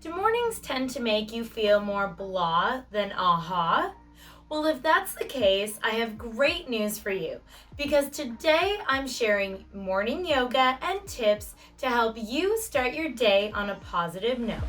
Do mornings tend to make you feel more blah than aha? Well, if that's the case, I have great news for you because today I'm sharing morning yoga and tips to help you start your day on a positive note.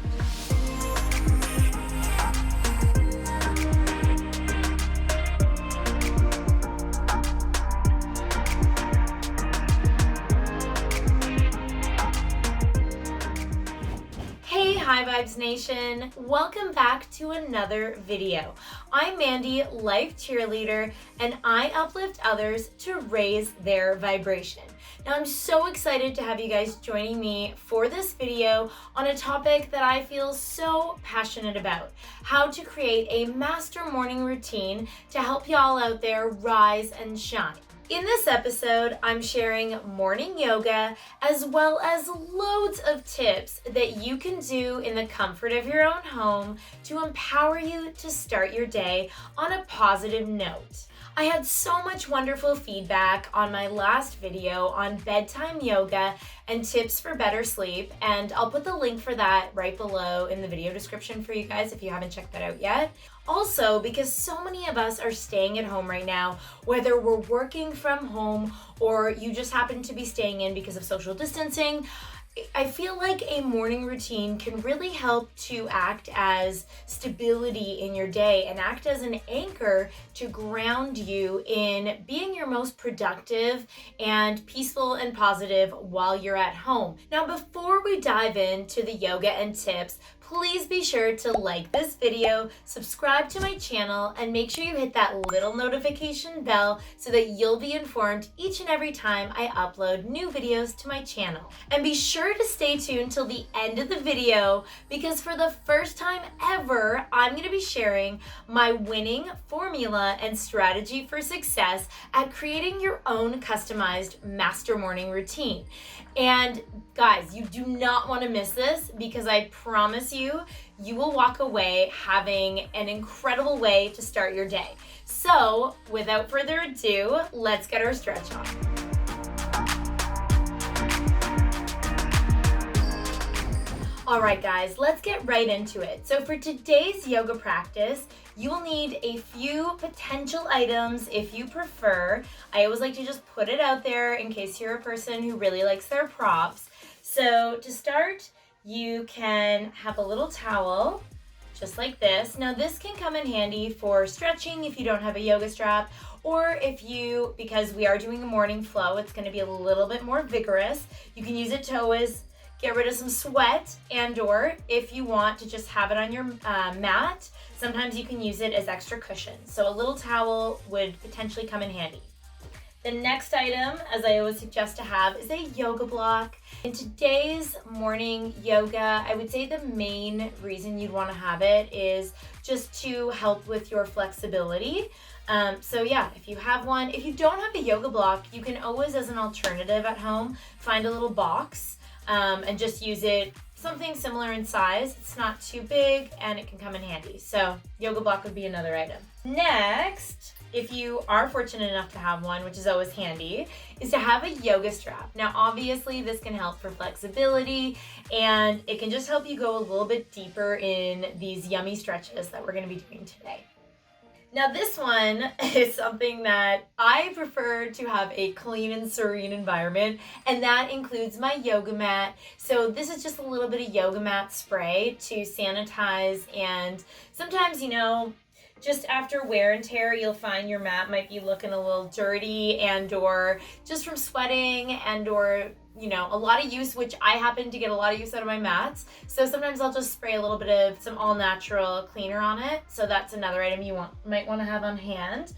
Hey, High Vibes Nation! Welcome back to another video. I'm Mandy, life cheerleader, and I uplift others to raise their vibration. Now, I'm so excited to have you guys joining me for this video on a topic that I feel so passionate about: how to create a master morning routine to help y'all out there rise and shine. In this episode, I'm sharing morning yoga as well as loads of tips that you can do in the comfort of your own home to empower you to start your day on a positive note. I had so much wonderful feedback on my last video on bedtime yoga and tips for better sleep, and I'll put the link for that right below in the video description for you guys if you haven't checked that out yet. Also, because so many of us are staying at home right now, whether we're working from home or you just happen to be staying in because of social distancing, I feel like a morning routine can really help to act as stability in your day and act as an anchor to ground you in being your most productive and peaceful and positive while you're at home. Now, before we dive into the yoga and tips, please be sure to like this video, subscribe to my channel, and make sure you hit that little notification bell so that you'll be informed each and every time I upload new videos to my channel. And be sure to stay tuned till the end of the video because for the first time ever, I'm going to be sharing my winning formula and strategy for success at creating your own customized master morning routine. And guys, you do not want to miss this because I promise you will walk away having an incredible way to start your day. So without further ado, let's get our stretch on. All right, guys, let's get right into it. So for today's yoga practice, you will need a few potential items if you prefer. I always like to just put it out there in case you're a person who really likes their props. So to start, you can have a little towel, just like this. Now this can come in handy for stretching if you don't have a yoga strap, or if you, because we are doing a morning flow, it's gonna be a little bit more vigorous. You can use it to always get rid of some sweat, and or if you want to just have it on your mat, sometimes you can use it as extra cushion. So a little towel would potentially come in handy. The next item, as I always suggest to have, is a yoga block. In today's morning yoga, I would say the main reason you'd want to have it is just to help with your flexibility. So yeah, if you have one, if you don't have a yoga block, you can always, as an alternative at home, find a little box and just use it something similar in size. It's not too big and it can come in handy. So yoga block would be another item. Next, if you are fortunate enough to have one, which is always handy, is to have a yoga strap. Now, obviously this can help for flexibility and it can just help you go a little bit deeper in these yummy stretches that we're going to be doing today. Now this one is something that I prefer to have a clean and serene environment, and that includes my yoga mat. So this is just a little bit of yoga mat spray to sanitize, and sometimes, you know, just after wear and tear, you'll find your mat might be looking a little dirty and or just from sweating and or, you know, a lot of use, which I happen to get a lot of use out of my mats. So sometimes I'll just spray a little bit of some all natural cleaner on it. So that's another item you might want to have on hand.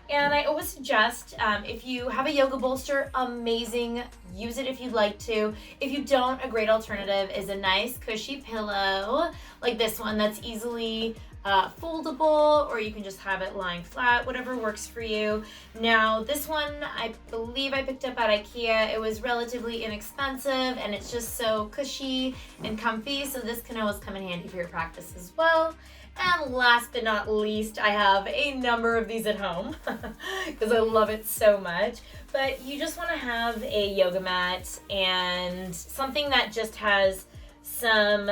And I always suggest, if you have a yoga bolster, amazing, use it if you'd like to. If you don't, a great alternative is a nice cushy pillow like this one that's easily foldable, or you can just have it lying flat, whatever works for you. Now this one, I believe I picked up at IKEA. It was relatively inexpensive and it's just so cushy and comfy, so this can always come in handy for your practice as well. And last but not least, I have a number of these at home because I love it so much. But you just want to have a yoga mat and something that just has some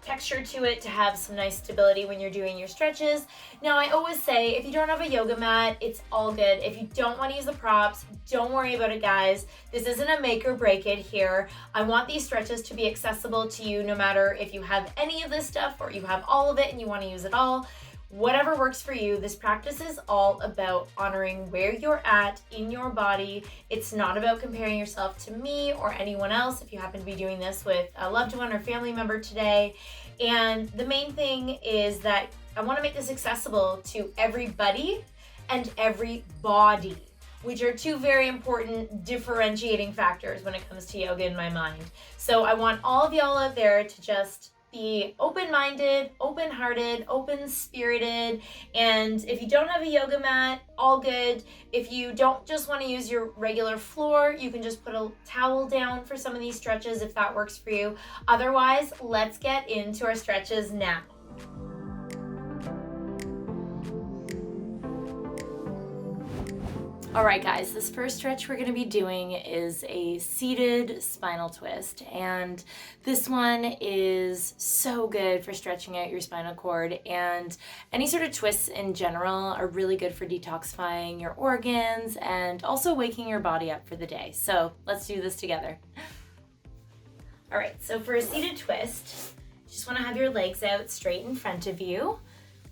texture to it to have some nice stability when you're doing your stretches. Now, I always say if you don't have a yoga mat, it's all good. If you don't want to use the props, don't worry about it, guys. This isn't a make or break it here. I want these stretches to be accessible to you no matter if you have any of this stuff or you have all of it and you want to use it all. Whatever works for you. This practice is all about honoring where you're at in your body. It's not about comparing yourself to me or anyone else if you happen to be doing this with a loved one or family member today. And the main thing is that I want to make this accessible to everybody and every body, which are two very important differentiating factors when it comes to yoga in my mind. So I want all of y'all out there to just be open-minded, open-hearted, open-spirited, and if you don't have a yoga mat, all good. If you don't just want to use your regular floor, you can just put a towel down for some of these stretches if that works for you. Otherwise, let's get into our stretches now. All right, guys, this first stretch we're gonna be doing is a seated spinal twist. And this one is so good for stretching out your spinal cord. And any sort of twists in general are really good for detoxifying your organs and also waking your body up for the day. So let's do this together. All right, so for a seated twist, you just wanna have your legs out straight in front of you,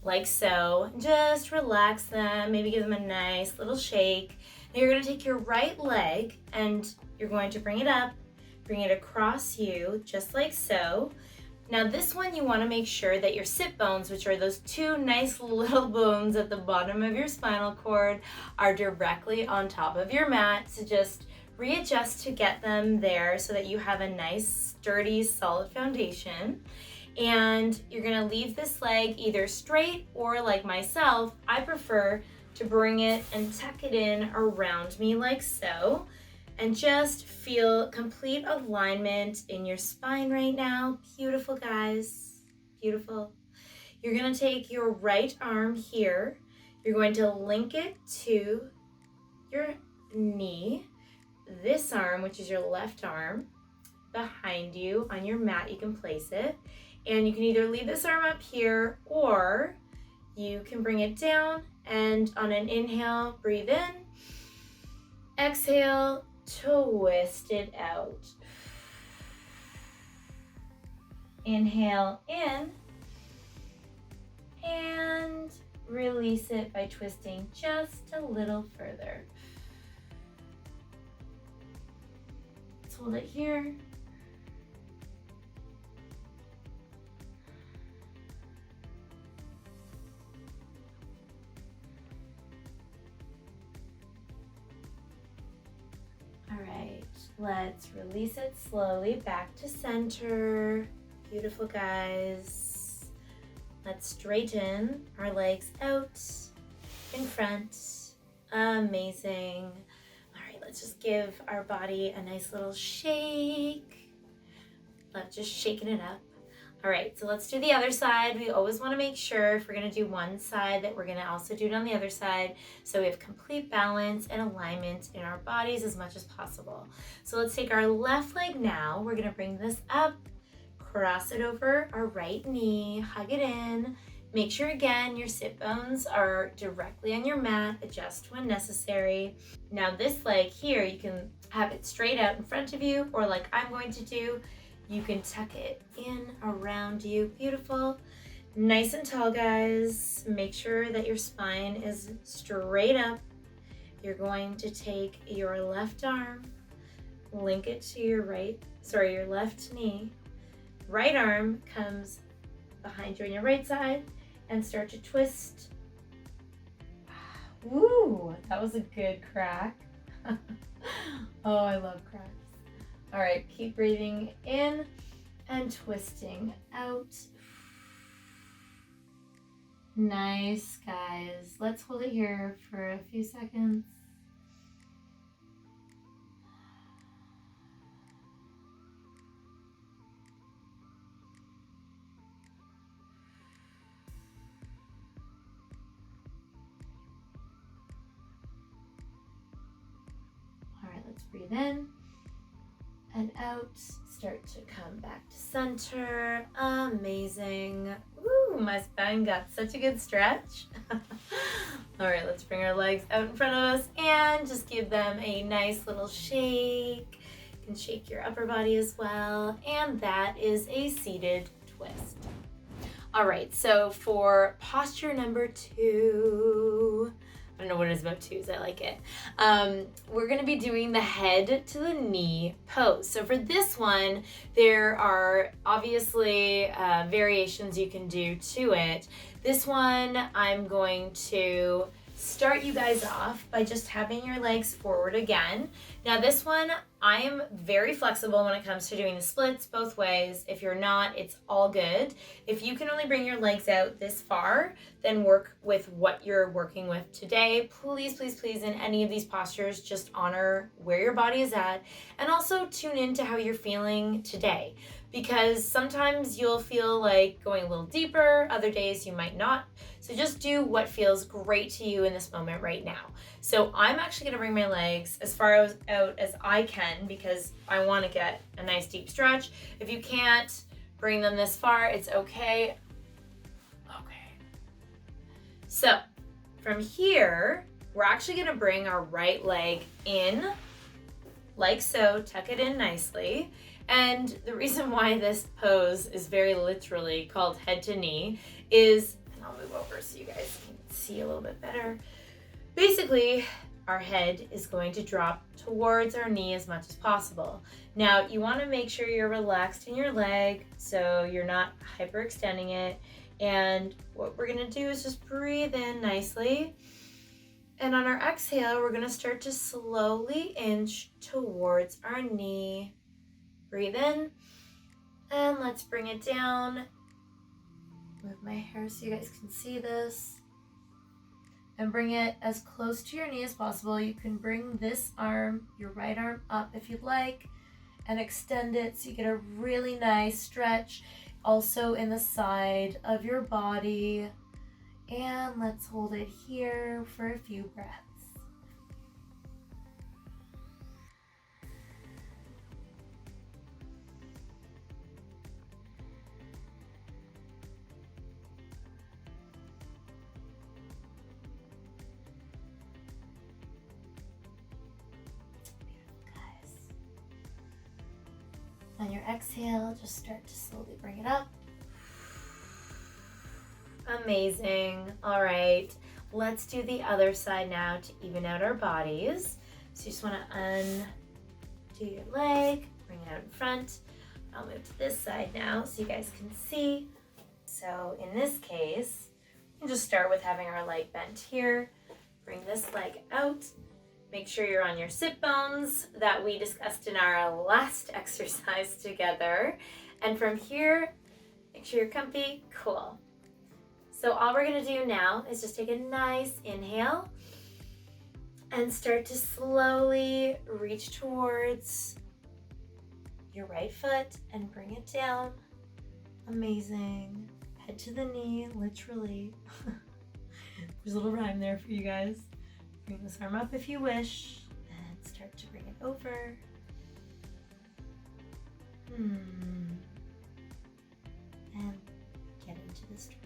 like so. Just relax them, maybe give them a nice little shake. Now you're gonna take your right leg and you're going to bring it up, bring it across you, just like so. Now this one you wanna make sure that your sit bones, which are those two nice little bones at the bottom of your spinal cord, are directly on top of your mat. So just readjust to get them there so that you have a nice, sturdy, solid foundation. And you're gonna leave this leg either straight or, like myself, I prefer to bring it and tuck it in around me like so. And just feel complete alignment in your spine right now. Beautiful, guys, beautiful. You're gonna take your right arm here. You're going to link it to your knee. This arm, which is your left arm, behind you on your mat, you can place it. And you can either leave this arm up here or you can bring it down and on an inhale, breathe in. Exhale, twist it out. Inhale in and release it by twisting just a little further. Let's hold it here. Let's release it slowly back to center. Beautiful, guys. Let's straighten our legs out in front. Amazing. All right, let's just give our body a nice little shake. Let's just shaking it up. All right, so let's do the other side. We always want to make sure if we're going to do one side that we're going to also do it on the other side, so we have complete balance and alignment in our bodies as much as possible. So let's take our left leg now. We're going to bring this up, cross it over our right knee, hug it in. Make sure, again, your sit bones are directly on your mat. Adjust when necessary. Now this leg here, you can have it straight out in front of you, or like I'm going to do, you can tuck it in around you. Beautiful. Nice and tall, guys. Make sure that your spine is straight up. You're going to take your left arm, link it to your your left knee. Right arm comes behind you on your right side and start to twist. Woo, that was a good crack. Oh, I love cracks. All right, keep breathing in and twisting out. Nice, guys. Let's hold it here for a few seconds. All right, let's breathe in. and out. Start to come back to center. Amazing. Ooh, my spine got such a good stretch. All right, let's bring our legs out in front of us and just give them a nice little shake. You can shake your upper body as well. And that is a seated twist. All right, so for posture number 2, I don't know what it is about twos, I like it. We're gonna be doing the head to the knee pose. So for this one, there are obviously variations you can do to it. This one, I'm going to start you guys off by just having your legs forward again. Now this one, I am very flexible when it comes to doing the splits both ways. If you're not, it's all good. If you can only bring your legs out this far, then work with what you're working with today. Please, please, please, in any of these postures, just honor where your body is at and also tune into how you're feeling today. Because sometimes you'll feel like going a little deeper, other days you might not. So just do what feels great to you in this moment right now. So I'm actually gonna bring my legs as far out as I can because I wanna get a nice deep stretch. If you can't bring them this far, it's okay. Okay. So from here, we're actually gonna bring our right leg in like so, tuck it in nicely. And the reason why this pose is very literally called head to knee is, and I'll move over so you guys can see a little bit better. Basically, our head is going to drop towards our knee as much as possible. Now, you want to make sure you're relaxed in your leg so you're not hyperextending it. And what we're going to do is just breathe in nicely. And on our exhale, we're going to start to slowly inch towards our knee. Breathe in, and let's bring it down. Move my hair so you guys can see this. And bring it as close to your knee as possible. You can bring this arm, your right arm, up if you'd like, and extend it so you get a really nice stretch also in the side of your body. And let's hold it here for a few breaths. On your exhale, just start to slowly bring it up. Amazing. All right, let's do the other side now to even out our bodies. So you just want to undo your leg, bring it out in front. I'll move to this side now so you guys can see. So in this case, we can just start with having our leg bent here. Bring this leg out. Make sure you're on your sit bones that we discussed in our last exercise together. And from here, make sure you're comfy. Cool. So all we're gonna do now is just take a nice inhale and start to slowly reach towards your right foot and bring it down. Amazing. Head to the knee, literally. There's a little rhyme there for you guys. Bring this arm up if you wish and start to bring it over. And get into the stretch.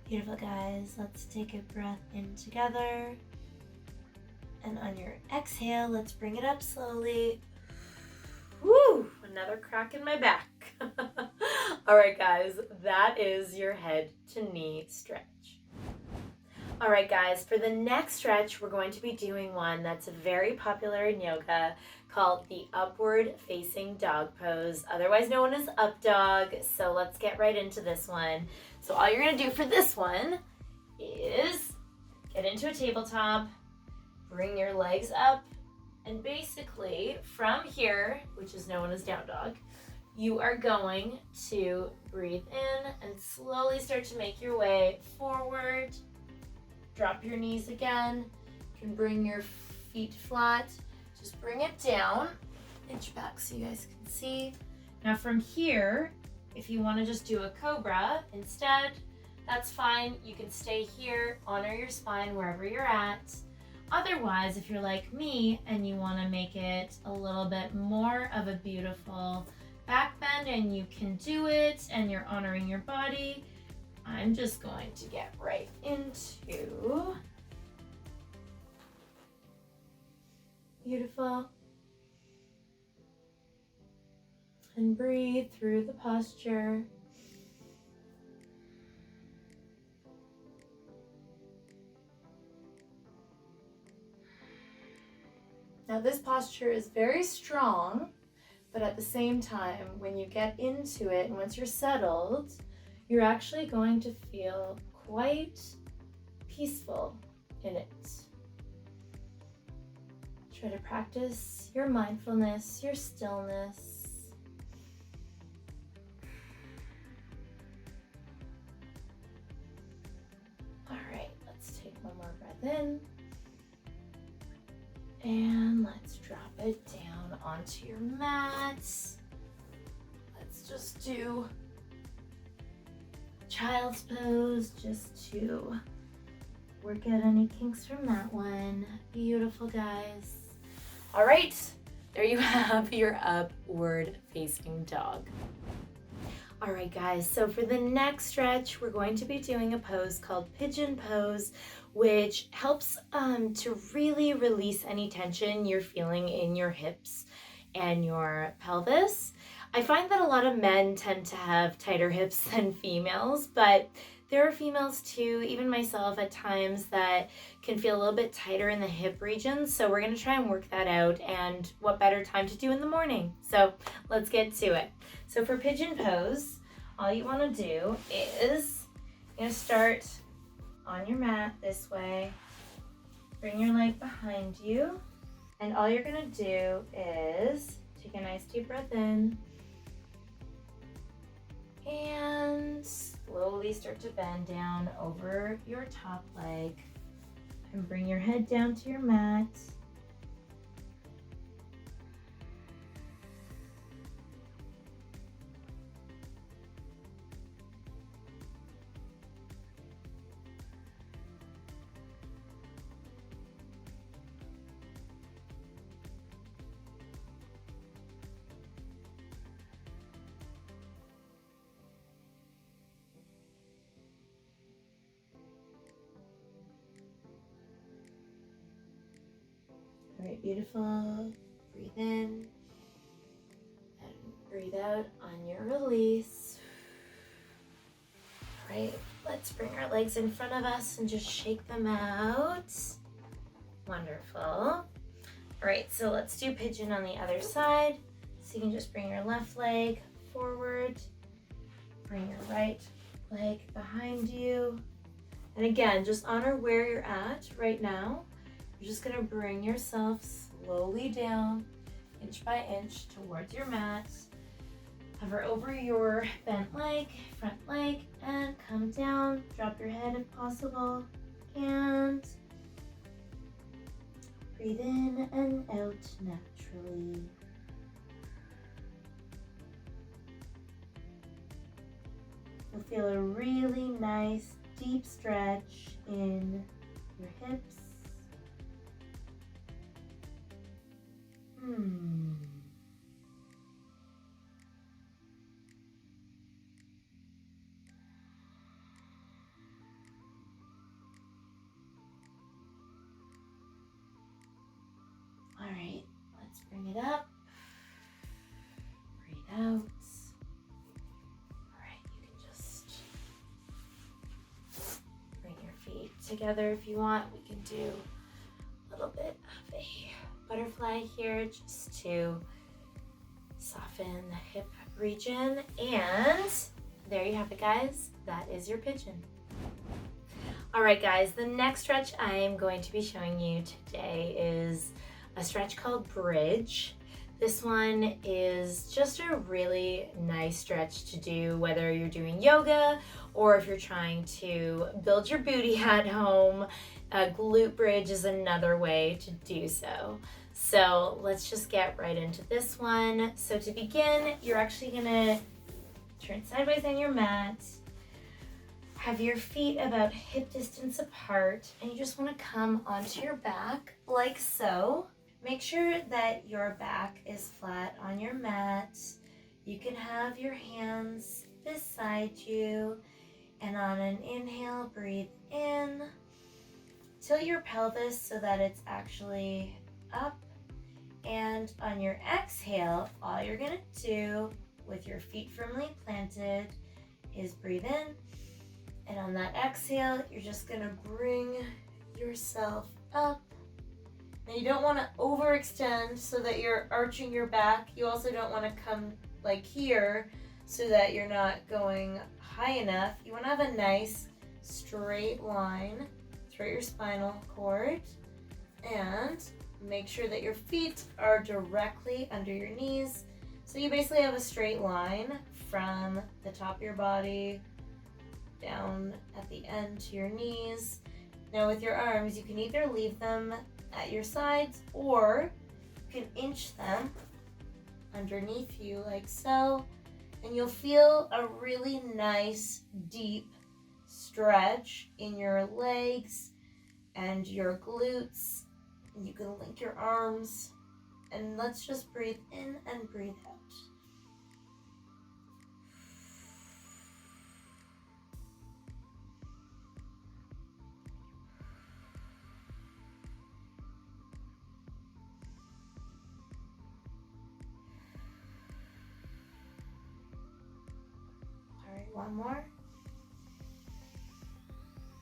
Beautiful, guys. Let's take a breath in together. And on your exhale, let's bring it up slowly. Woo! Another crack in my back. All right, guys, that is your head to knee stretch. All right, guys, for the next stretch, we're going to be doing one that's very popular in yoga called the upward facing dog pose, otherwise known as up dog. So let's get right into this one. So all you're gonna do for this one is get into a tabletop, bring your legs up, and basically from here, which is known as down dog, you are going to breathe in and slowly start to make your way forward. Drop your knees again. You can bring your feet flat. Just bring it down inch back so you guys can see. Now from here, if you want to just do a cobra instead, that's fine. You can stay here, honor your spine wherever you're at. Otherwise, if you're like me and you want to make it a little bit more of a beautiful back bend and you can do it and you're honoring your body, I'm just going to get right into beautiful. And breathe through the posture. Now this posture is very strong, but at the same time, when you get into it and once you're settled, you're actually going to feel quite peaceful in it. Try to practice your mindfulness, your stillness. All right, let's take one more breath in. And let's drop it down onto your mat. Let's just do child's pose just to work out any kinks from that one. Beautiful, guys. All right, there you have your upward facing dog. All right, guys, so for the next stretch, we're going to be doing a pose called Pigeon Pose, which helps to really release any tension you're feeling in your hips and your pelvis. I find that a lot of men tend to have tighter hips than females, but there are females too, even myself at times, that can feel a little bit tighter in the hip region. So we're gonna try and work that out, and what better time to do in the morning. So let's get to it. So for Pigeon Pose, all you wanna do is, you're gonna start on your mat this way, bring your leg behind you, and all you're gonna do is take a nice deep breath in, and slowly start to bend down over your top leg and bring your head down to your mat. All right, beautiful. Breathe in and breathe out on your release. All right, let's bring our legs in front of us and just shake them out. Wonderful. All right, so let's do pigeon on the other side. So you can just bring your left leg forward, bring your right leg behind you. And again, just honor where you're at right now. You're just gonna bring yourself slowly down, inch by inch, towards your mat. Hover over your bent leg, front leg, and come down. Drop your head if possible, and breathe in and out naturally. You'll feel a really nice deep stretch in your hips. All right, let's bring it up. Breathe out. All right, you can just bring your feet together if you want. We can do a little bit of a butterfly here just to soften the hip region. And there you have it, guys. That is your pigeon. All right, guys, the next stretch I am going to be showing you today is a stretch called bridge. This one is just a really nice stretch to do, whether you're doing yoga or if you're trying to build your booty at home. A glute bridge is another way to do so. So let's just get right into this one. So to begin, you're actually gonna turn sideways on your mat, have your feet about hip distance apart, and you just wanna come onto your back like so. Make sure that your back is flat on your mat. You can have your hands beside you, and on an inhale, breathe in. Tilt your pelvis so that it's actually up, and on your exhale, all you're gonna do with your feet firmly planted is breathe in, and on that exhale, you're just gonna bring yourself up. Now you don't want to overextend so that you're arching your back. You also don't want to come like here so that you're not going high enough. You want to have a nice straight line through your spinal cord, and make sure that your feet are directly under your knees. So you basically have a straight line from the top of your body down at the end to your knees. Now with your arms, you can either leave them at your sides, or you can inch them underneath you like so, and you'll feel a really nice deep stretch in your legs and your glutes. You can link your arms, and let's just breathe in and breathe out. One more.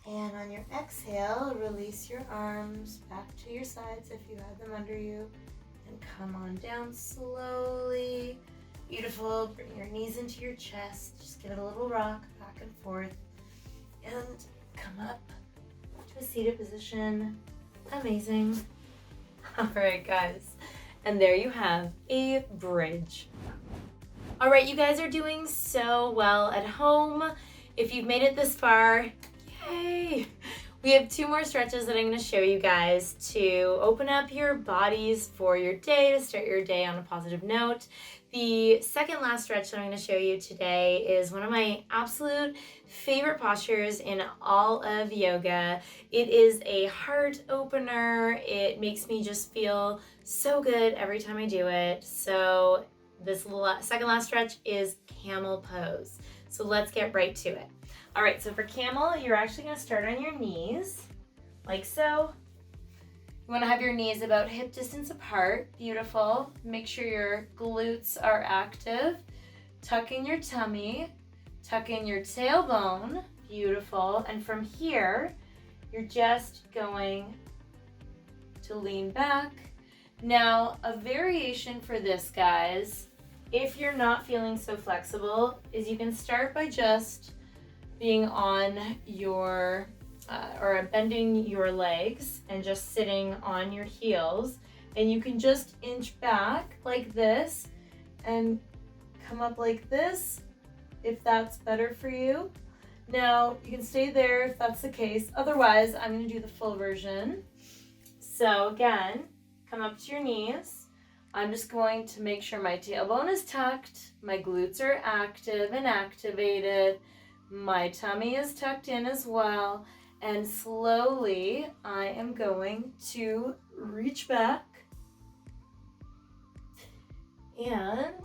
And on your exhale, release your arms back to your sides if you have them under you, and come on down slowly. Beautiful. Bring your knees into your chest. Just give it a little rock back and forth, and come up to a seated position. Amazing. All right, guys. And there you have a bridge. All right, you guys are doing so well at home. If you've made it this far, yay! We have 2 more stretches that I'm going to show you guys to open up your bodies for your day, to start your day on a positive note. The second last stretch that I'm going to show you today is one of my absolute favorite postures in all of yoga. It is a heart opener. It makes me just feel so good every time I do it. So this second last stretch is Camel Pose. So let's get right to it. All right, so for Camel, you're actually gonna start on your knees, like so. You wanna have your knees about hip distance apart, beautiful. Make sure your glutes are active. Tuck in your tummy, tuck in your tailbone, beautiful. And from here, you're just going to lean back. Now, a variation for this, guys, if you're not feeling so flexible, is you can start by just being on your, or bending your legs and just sitting on your heels. And you can just inch back like this and come up like this, if that's better for you. Now, you can stay there if that's the case. Otherwise, I'm gonna do the full version. So again, come up to your knees. I'm just going to make sure my tailbone is tucked, my glutes are active and activated, my tummy is tucked in as well, and slowly I am going to reach back and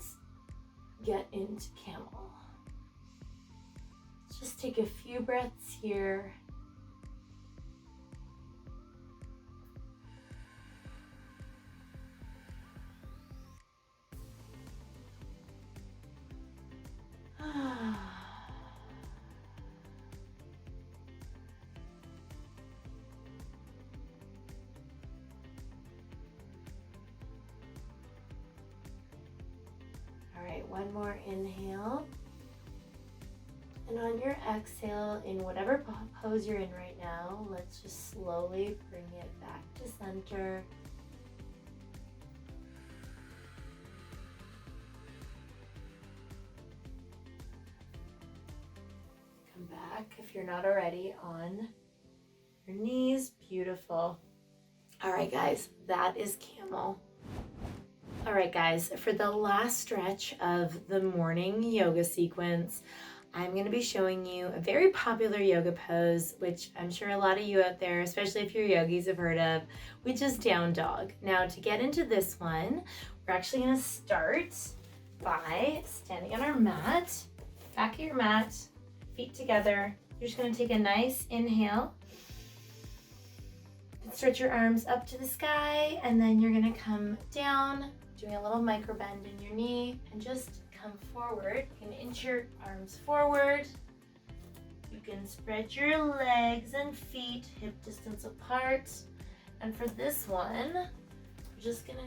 get into camel. Just take a few breaths here. All right, one more inhale. And on your exhale, in whatever pose you're in right now, let's just slowly bring it back to center. back if you're not already on your knees. Beautiful. All right, guys, that is camel. All right, guys, for the last stretch of the morning yoga sequence, I'm going to be showing you a very popular yoga pose, which I'm sure a lot of you out there, especially if you're yogis, have heard of, which is down dog. Now, to get into this one, we're actually going to start by standing on our mat, back of your mat, feet together. You're just going to take a nice inhale. Stretch your arms up to the sky, and then you're going to come down, doing a little micro bend in your knee, and just come forward. You can inch your arms forward. You can spread your legs and feet hip distance apart. And for this one, we're just gonna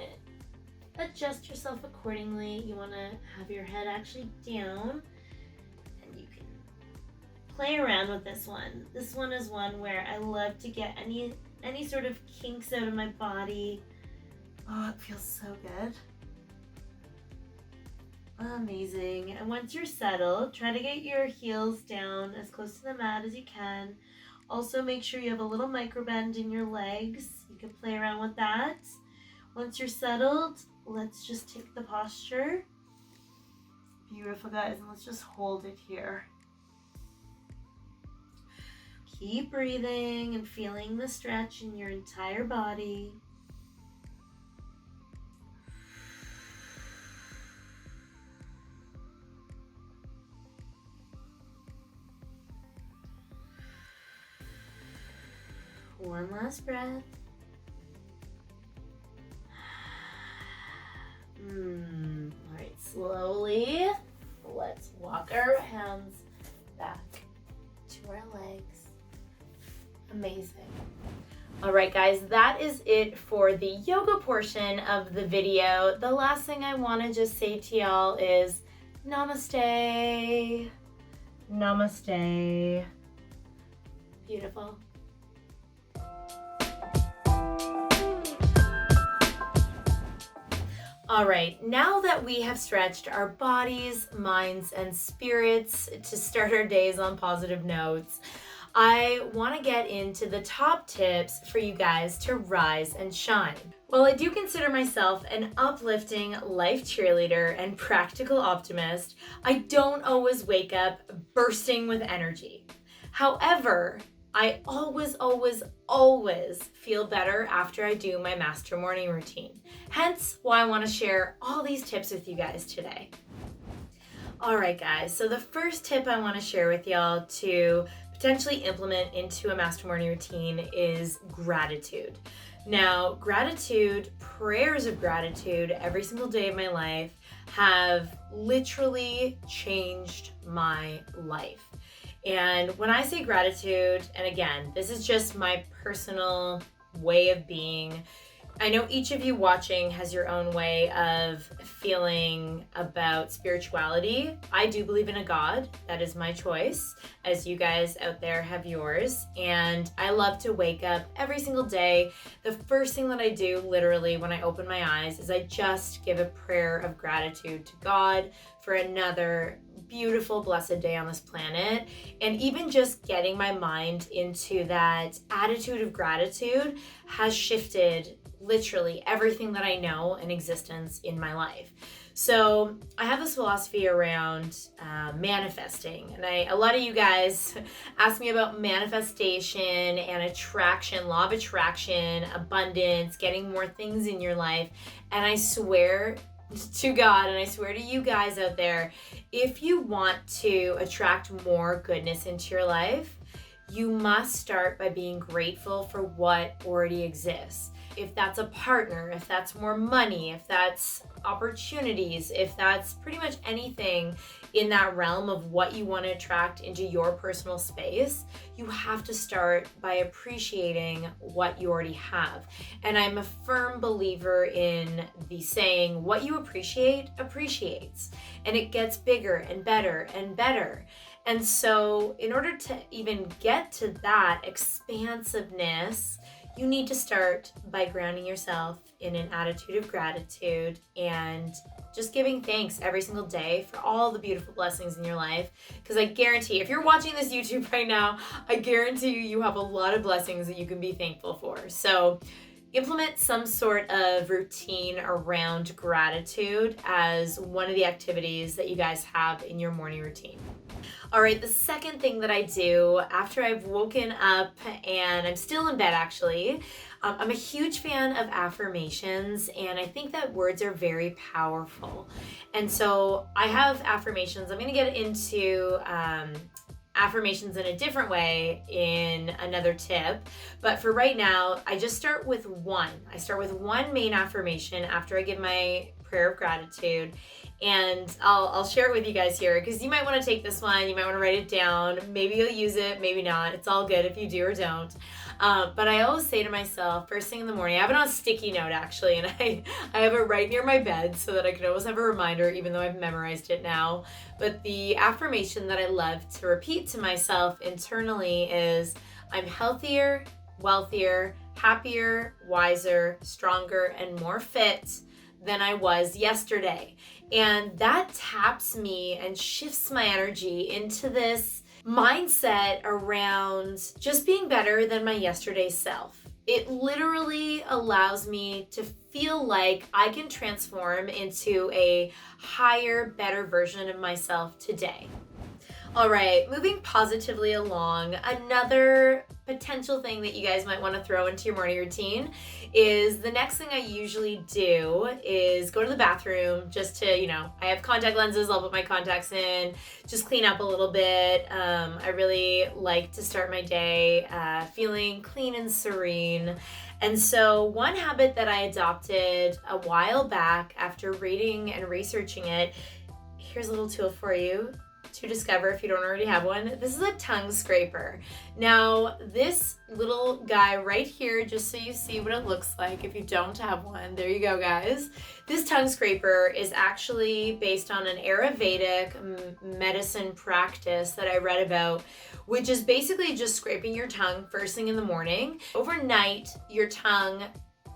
adjust yourself accordingly. You wanna have your head actually down, and you can play around with this one. This one is one where I love to get any sort of kinks out of my body. Oh, it feels so good. Amazing. And once you're settled, try to get your heels down as close to the mat as you can. Also, make sure you have a little micro bend in your legs. You can play around with that. Once you're settled, let's just take the posture. Beautiful, guys, and let's just hold it here. Keep breathing and feeling the stretch in your entire body. One last breath. All right, slowly, let's walk our hands back to our legs. Amazing. All right, guys, that is it for the yoga portion of the video. The last thing I want to just say to y'all is namaste. Namaste. Beautiful. All right, now that we have stretched our bodies, minds, and spirits to start our days on positive notes, I want to get into the top tips for you guys to rise and shine. While I do consider myself an uplifting life cheerleader and practical optimist, I don't always wake up bursting with energy. However, I always feel better after I do my master morning routine. Hence why I want to share all these tips with you guys today. All right, guys, so the first tip I want to share with y'all to potentially implement into a master morning routine is gratitude. Now, prayers of gratitude every single day of my life have literally changed my life. And when I say gratitude, and again, this is just my personal way of being, I know each of you watching has your own way of feeling about spirituality. I do believe in a God. That is my choice, as you guys out there have yours. And I love to wake up every single day. The first thing that I do, literally, when I open my eyes, is I just give a prayer of gratitude to God for another beautiful, blessed day on this planet. And even just getting my mind into that attitude of gratitude has shifted literally everything that I know in existence in my life. So I have this philosophy around manifesting, and a lot of you guys ask me about manifestation and attraction, law of attraction, abundance, getting more things in your life. And I swear to God, and I swear to you guys out there, if you want to attract more goodness into your life, you must start by being grateful for what already exists. If that's a partner, if that's more money, if that's opportunities, if that's pretty much anything in that realm of what you want to attract into your personal space, you have to start by appreciating what you already have. And I'm a firm believer in the saying, what you appreciate appreciates, and it gets bigger and better and better. And so in order to even get to that expansiveness, you need to start by grounding yourself in an attitude of gratitude and just giving thanks every single day for all the beautiful blessings in your life. Because I guarantee, if you're watching this YouTube right now, I guarantee you have a lot of blessings that you can be thankful for. So implement some sort of routine around gratitude as one of the activities that you guys have in your morning routine. All right, the second thing that I do after I've woken up and I'm still in bed actually, I'm a huge fan of affirmations, and I think that words are very powerful. And so I have affirmations. I'm going to get into affirmations in a different way in another tip, but for right now, I just start with one. I start with one main affirmation after I give my prayer of gratitude, and I'll share it with you guys here because you might want to take this one, you might want to write it down, maybe you'll use it, maybe not. It's all good if you do or don't. But I always say to myself first thing in the morning, I have it on a sticky note actually, and I have it right near my bed so that I can always have a reminder even though I've memorized it now. But the affirmation that I love to repeat to myself internally is, I'm healthier, wealthier, happier, wiser, stronger, and more fit than I was yesterday. And that taps me and shifts my energy into this mindset around just being better than my yesterday self. It literally allows me to feel like I can transform into a higher, better version of myself today. All right, moving positively along, another potential thing that you guys might want to throw into your morning routine is the next thing I usually do is go to the bathroom just to, I have contact lenses, I'll put my contacts in, just clean up a little bit. I really like to start my day feeling clean and serene. And so one habit that I adopted a while back after reading and researching it, here's a little tool for you to discover if you don't already have one. This is a tongue scraper. Now, this little guy right here, just so you see what it looks like if you don't have one, there you go, guys. This tongue scraper is actually based on an Ayurvedic medicine practice that I read about, which is basically just scraping your tongue first thing in the morning. Overnight, your tongue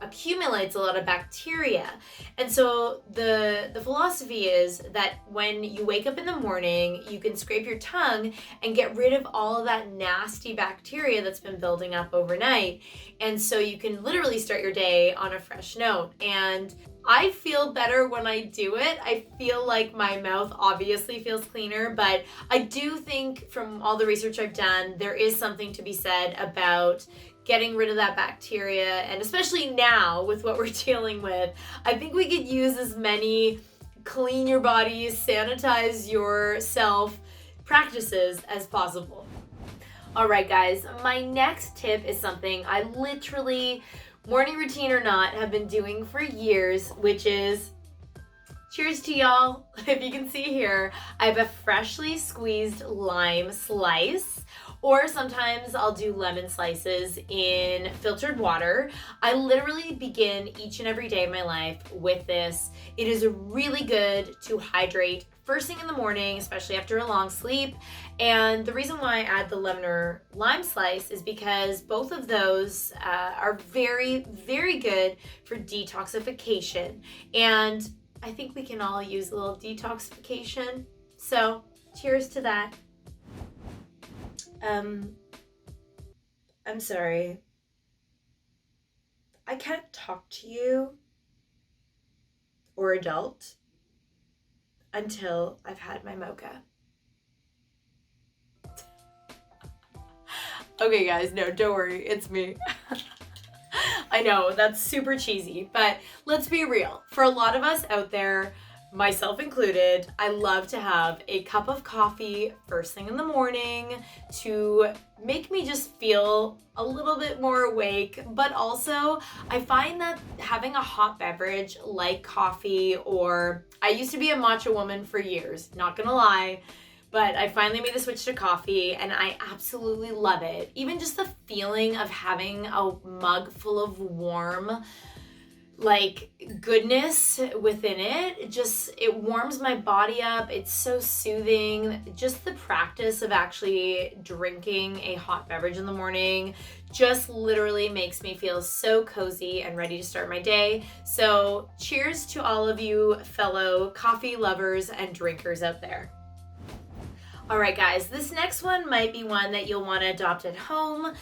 accumulates a lot of bacteria. And so the philosophy is that when you wake up in the morning, you can scrape your tongue and get rid of all of that nasty bacteria that's been building up overnight. And so you can literally start your day on a fresh note. And I feel better when I do it. I feel like my mouth obviously feels cleaner, but I do think from all the research I've done, there is something to be said about getting rid of that bacteria, and especially now with what we're dealing with, I think we could use as many clean your body, sanitize yourself practices as possible. All right, guys, my next tip is something I literally, morning routine or not, have been doing for years, which is, cheers to y'all. If you can see here, I have a freshly squeezed lime slice, or sometimes I'll do lemon slices in filtered water. I literally begin each and every day of my life with this. It is really good to hydrate first thing in the morning, especially after a long sleep. And the reason why I add the lemon or lime slice is because both of those are very, very good for detoxification. And I think we can all use a little detoxification. So cheers to that. I'm sorry. I can't talk to you or adult until I've had my mocha. Okay, guys, no, don't worry, it's me. I know, that's super cheesy, but let's be real. For a lot of us out there, myself included, I love to have a cup of coffee first thing in the morning to make me just feel a little bit more awake. But also, I find that having a hot beverage like coffee, or I used to be a matcha woman for years, not gonna lie, but I finally made the switch to coffee and I absolutely love it. Even just the feeling of having a mug full of warm like goodness within it. It warms my body up. It's so soothing. Just the practice of actually drinking a hot beverage in the morning just literally makes me feel so cozy and ready to start my day. So cheers to all of you fellow coffee lovers and drinkers out there. All right, guys, this next one might be one that you'll want to adopt at home.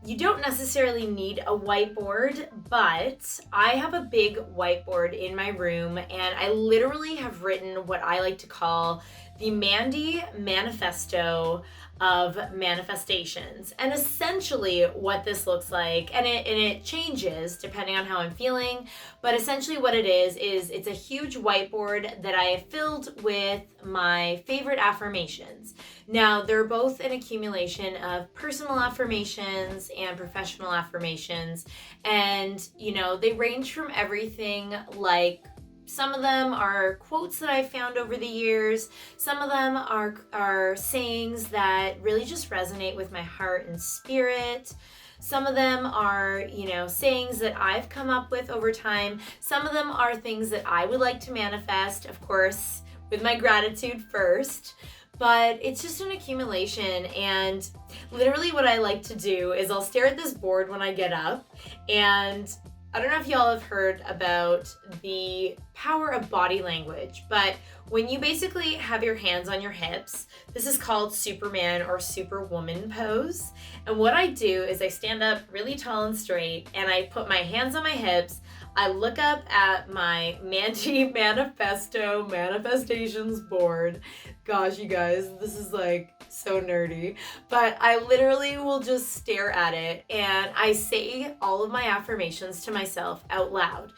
You don't necessarily need a whiteboard, but I have a big whiteboard in my room, and I literally have written what I like to call the Mandy Manifesto of manifestations. And essentially what this looks like, and it changes depending on how I'm feeling, but essentially what it is it's a huge whiteboard that I have filled with my favorite affirmations. Now, they're both an accumulation of personal affirmations and professional affirmations, and they range from everything like, some of them are quotes that I've found over the years. Some of them are sayings that really just resonate with my heart and spirit. Some of them are, sayings that I've come up with over time. Some of them are things that I would like to manifest, of course, with my gratitude first. But it's just an accumulation, and literally what I like to do is I'll stare at this board when I get up, and I don't know if y'all have heard about the power of body language, but when you basically have your hands on your hips, this is called Superman or Superwoman pose. And what I do is I stand up really tall and straight, and I put my hands on my hips. I look up at my Mandy Manifesto manifestations board. Gosh, you guys, this is like so nerdy, but I literally will just stare at it, and I say all of my affirmations to myself out loud.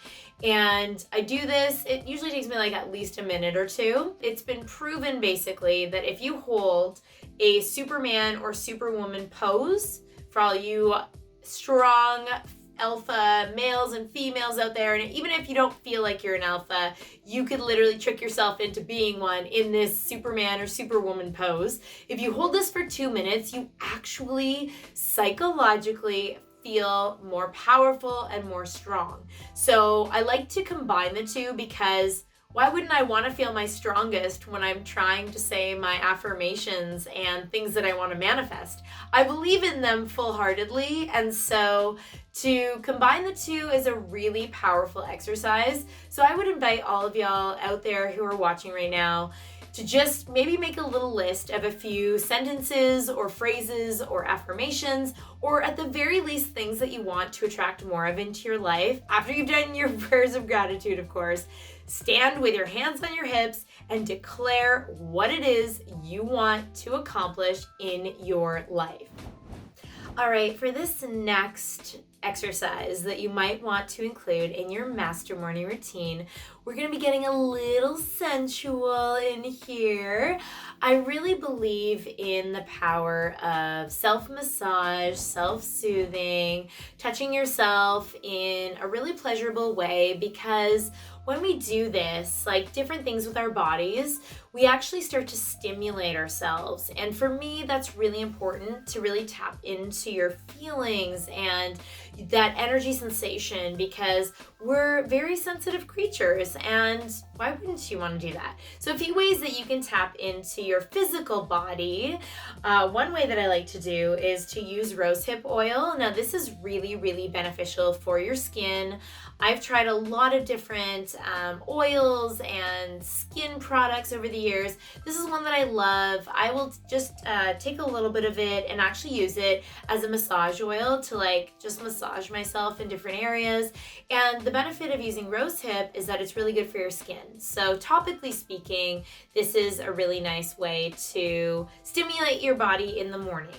And I do this, it usually takes me like at least a minute or two. It's been proven basically that if you hold a Superman or Superwoman pose, for all you strong alpha males and females out there, and even if you don't feel like you're an alpha, you could literally trick yourself into being one in this Superman or Superwoman pose. If you hold this for 2 minutes, you actually psychologically feel more powerful and more strong. So I like to combine the two, because why wouldn't I want to feel my strongest when I'm trying to say my affirmations and things that I want to manifest? I believe in them full-heartedly, and so to combine the two is a really powerful exercise. So I would invite all of y'all out there who are watching right now to just maybe make a little list of a few sentences or phrases or affirmations, or at the very least things that you want to attract more of into your life. After you've done your prayers of gratitude, of course, stand with your hands on your hips and declare what it is you want to accomplish in your life. All right, for this next exercise that you might want to include in your master morning routine, we're going to be getting a little sensual in here. I really believe in the power of self-massage, self-soothing, touching yourself in a really pleasurable way, because when we do this, like different things with our bodies, we actually start to stimulate ourselves. And for me, that's really important, to really tap into your feelings and that energy sensation, because we're very sensitive creatures, and why wouldn't you want to do that? So a few ways that you can tap into your physical body. One way that I like to do is to use rosehip oil. Now this is really, really beneficial for your skin. I've tried a lot of different oils and skin products over the years. This is one that I love. I will just take a little bit of it and actually use it as a massage oil to like just massage myself in different areas. And the benefit of using rosehip is that it's really good for your skin. So topically speaking, this is a really nice way to stimulate your body in the morning.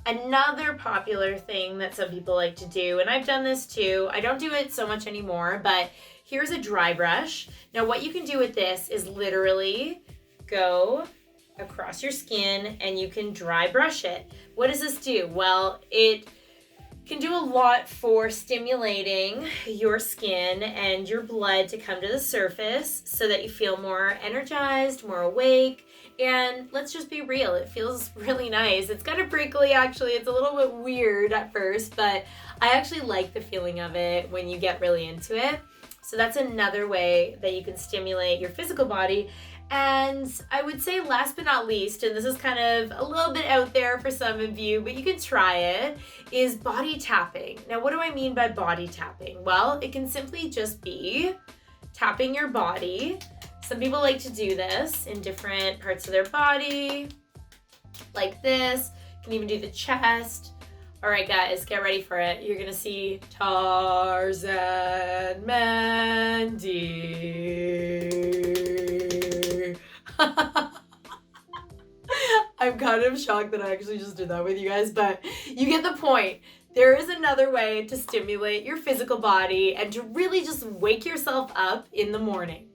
Another popular thing that some people like to do, and I've done this too, I don't do it so much anymore, but here's a dry brush. Now what you can do with this is literally go across your skin and you can dry brush it. What does this do? Well, it can do a lot for stimulating your skin and your blood to come to the surface so that you feel more energized, more awake. And let's just be real, it feels really nice. It's kind of prickly actually, it's a little bit weird at first, but I actually like the feeling of it when you get really into it. So that's another way that you can stimulate your physical body. And I would say last but not least, and this is kind of a little bit out there for some of you, but you can try it, is body tapping. Now, what do I mean by body tapping? Well, it can simply just be tapping your body. Some people like to do this in different parts of their body, like this. You can even do the chest. All right, guys, get ready for it. You're gonna see Tarzan Mandy. I'm kind of shocked that I actually just did that with you guys, but you get the point. There is another way to stimulate your physical body and to really just wake yourself up in the morning.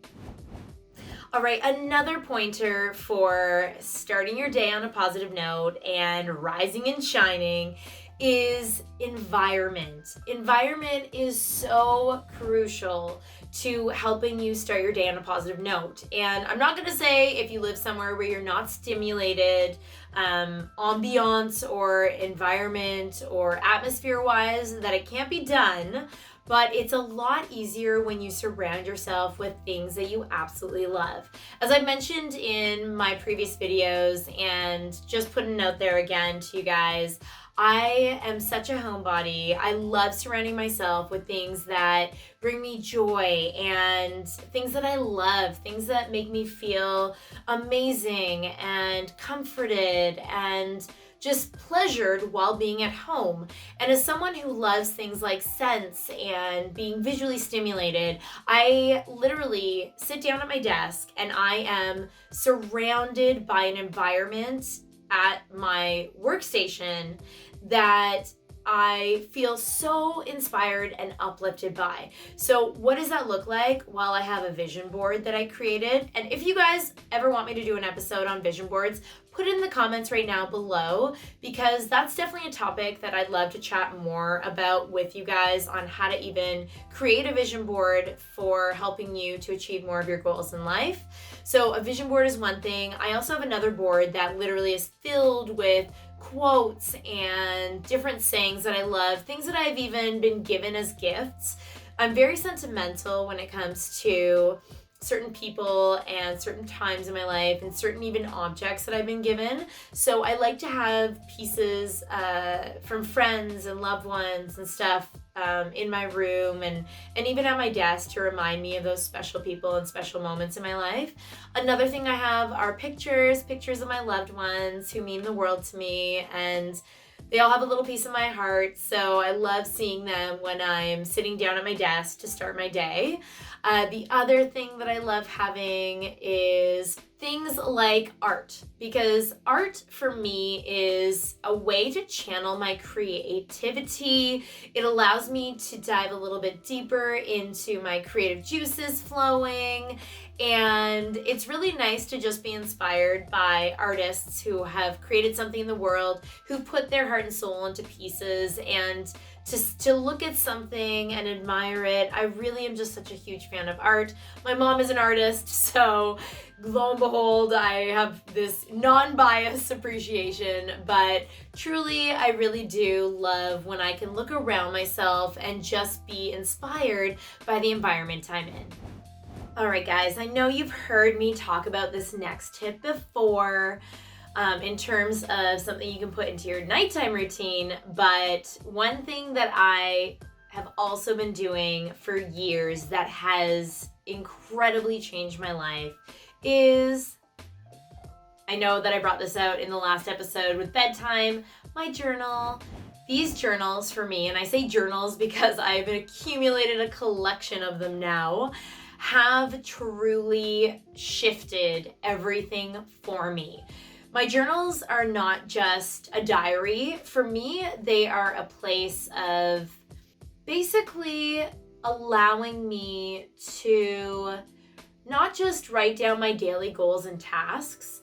All right, another pointer for starting your day on a positive note and rising and shining is environment. Environment is so crucial to helping you start your day on a positive note. And I'm not gonna say if you live somewhere where you're not stimulated, ambiance or environment or atmosphere-wise, that it can't be done. But it's a lot easier when you surround yourself with things that you absolutely love. As I mentioned in my previous videos, and just putting it out there again to you guys, I am such a homebody. I love surrounding myself with things that bring me joy and things that I love, things that make me feel amazing and comforted and just pleasured while being at home. And as someone who loves things like scents and being visually stimulated, I literally sit down at my desk and I am surrounded by an environment at my workstation that I feel so inspired and uplifted by. So what does that look like? Well, I have a vision board that I created. And if you guys ever want me to do an episode on vision boards, put it in the comments right now below, because that's definitely a topic that I'd love to chat more about with you guys on how to even create a vision board for helping you to achieve more of your goals in life. So a vision board is one thing. I also have another board that literally is filled with quotes and different sayings that I love, things that I've even been given as gifts. I'm very sentimental when it comes to certain people and certain times in my life and certain even objects that I've been given. So I like to have pieces from friends and loved ones and stuff in my room and even at my desk to remind me of those special people and special moments in my life. Another thing I have are pictures of my loved ones who mean the world to me, and they all have a little piece of my heart, so I love seeing them when I'm sitting down at my desk to start my day. The other thing that I love having is things like art, because art for me is a way to channel my creativity. It allows me to dive a little bit deeper into my creative juices flowing, and it's really nice to just be inspired by artists who have created something in the world, who put their heart and soul into pieces, and to look at something and admire it. I really am just such a huge fan of art. My mom is an artist, so lo and behold, I have this non-biased appreciation, but truly, I really do love when I can look around myself and just be inspired by the environment I'm in. All right, guys, I know you've heard me talk about this next tip before, in terms of something you can put into your nighttime routine, but one thing that I have also been doing for years that has incredibly changed my life is, I know that I brought this out in the last episode with bedtime, my journal. These journals for me, and I say journals because I've accumulated a collection of them now, have truly shifted everything for me. My journals are not just a diary. For me, they are a place of basically allowing me to not just write down my daily goals and tasks,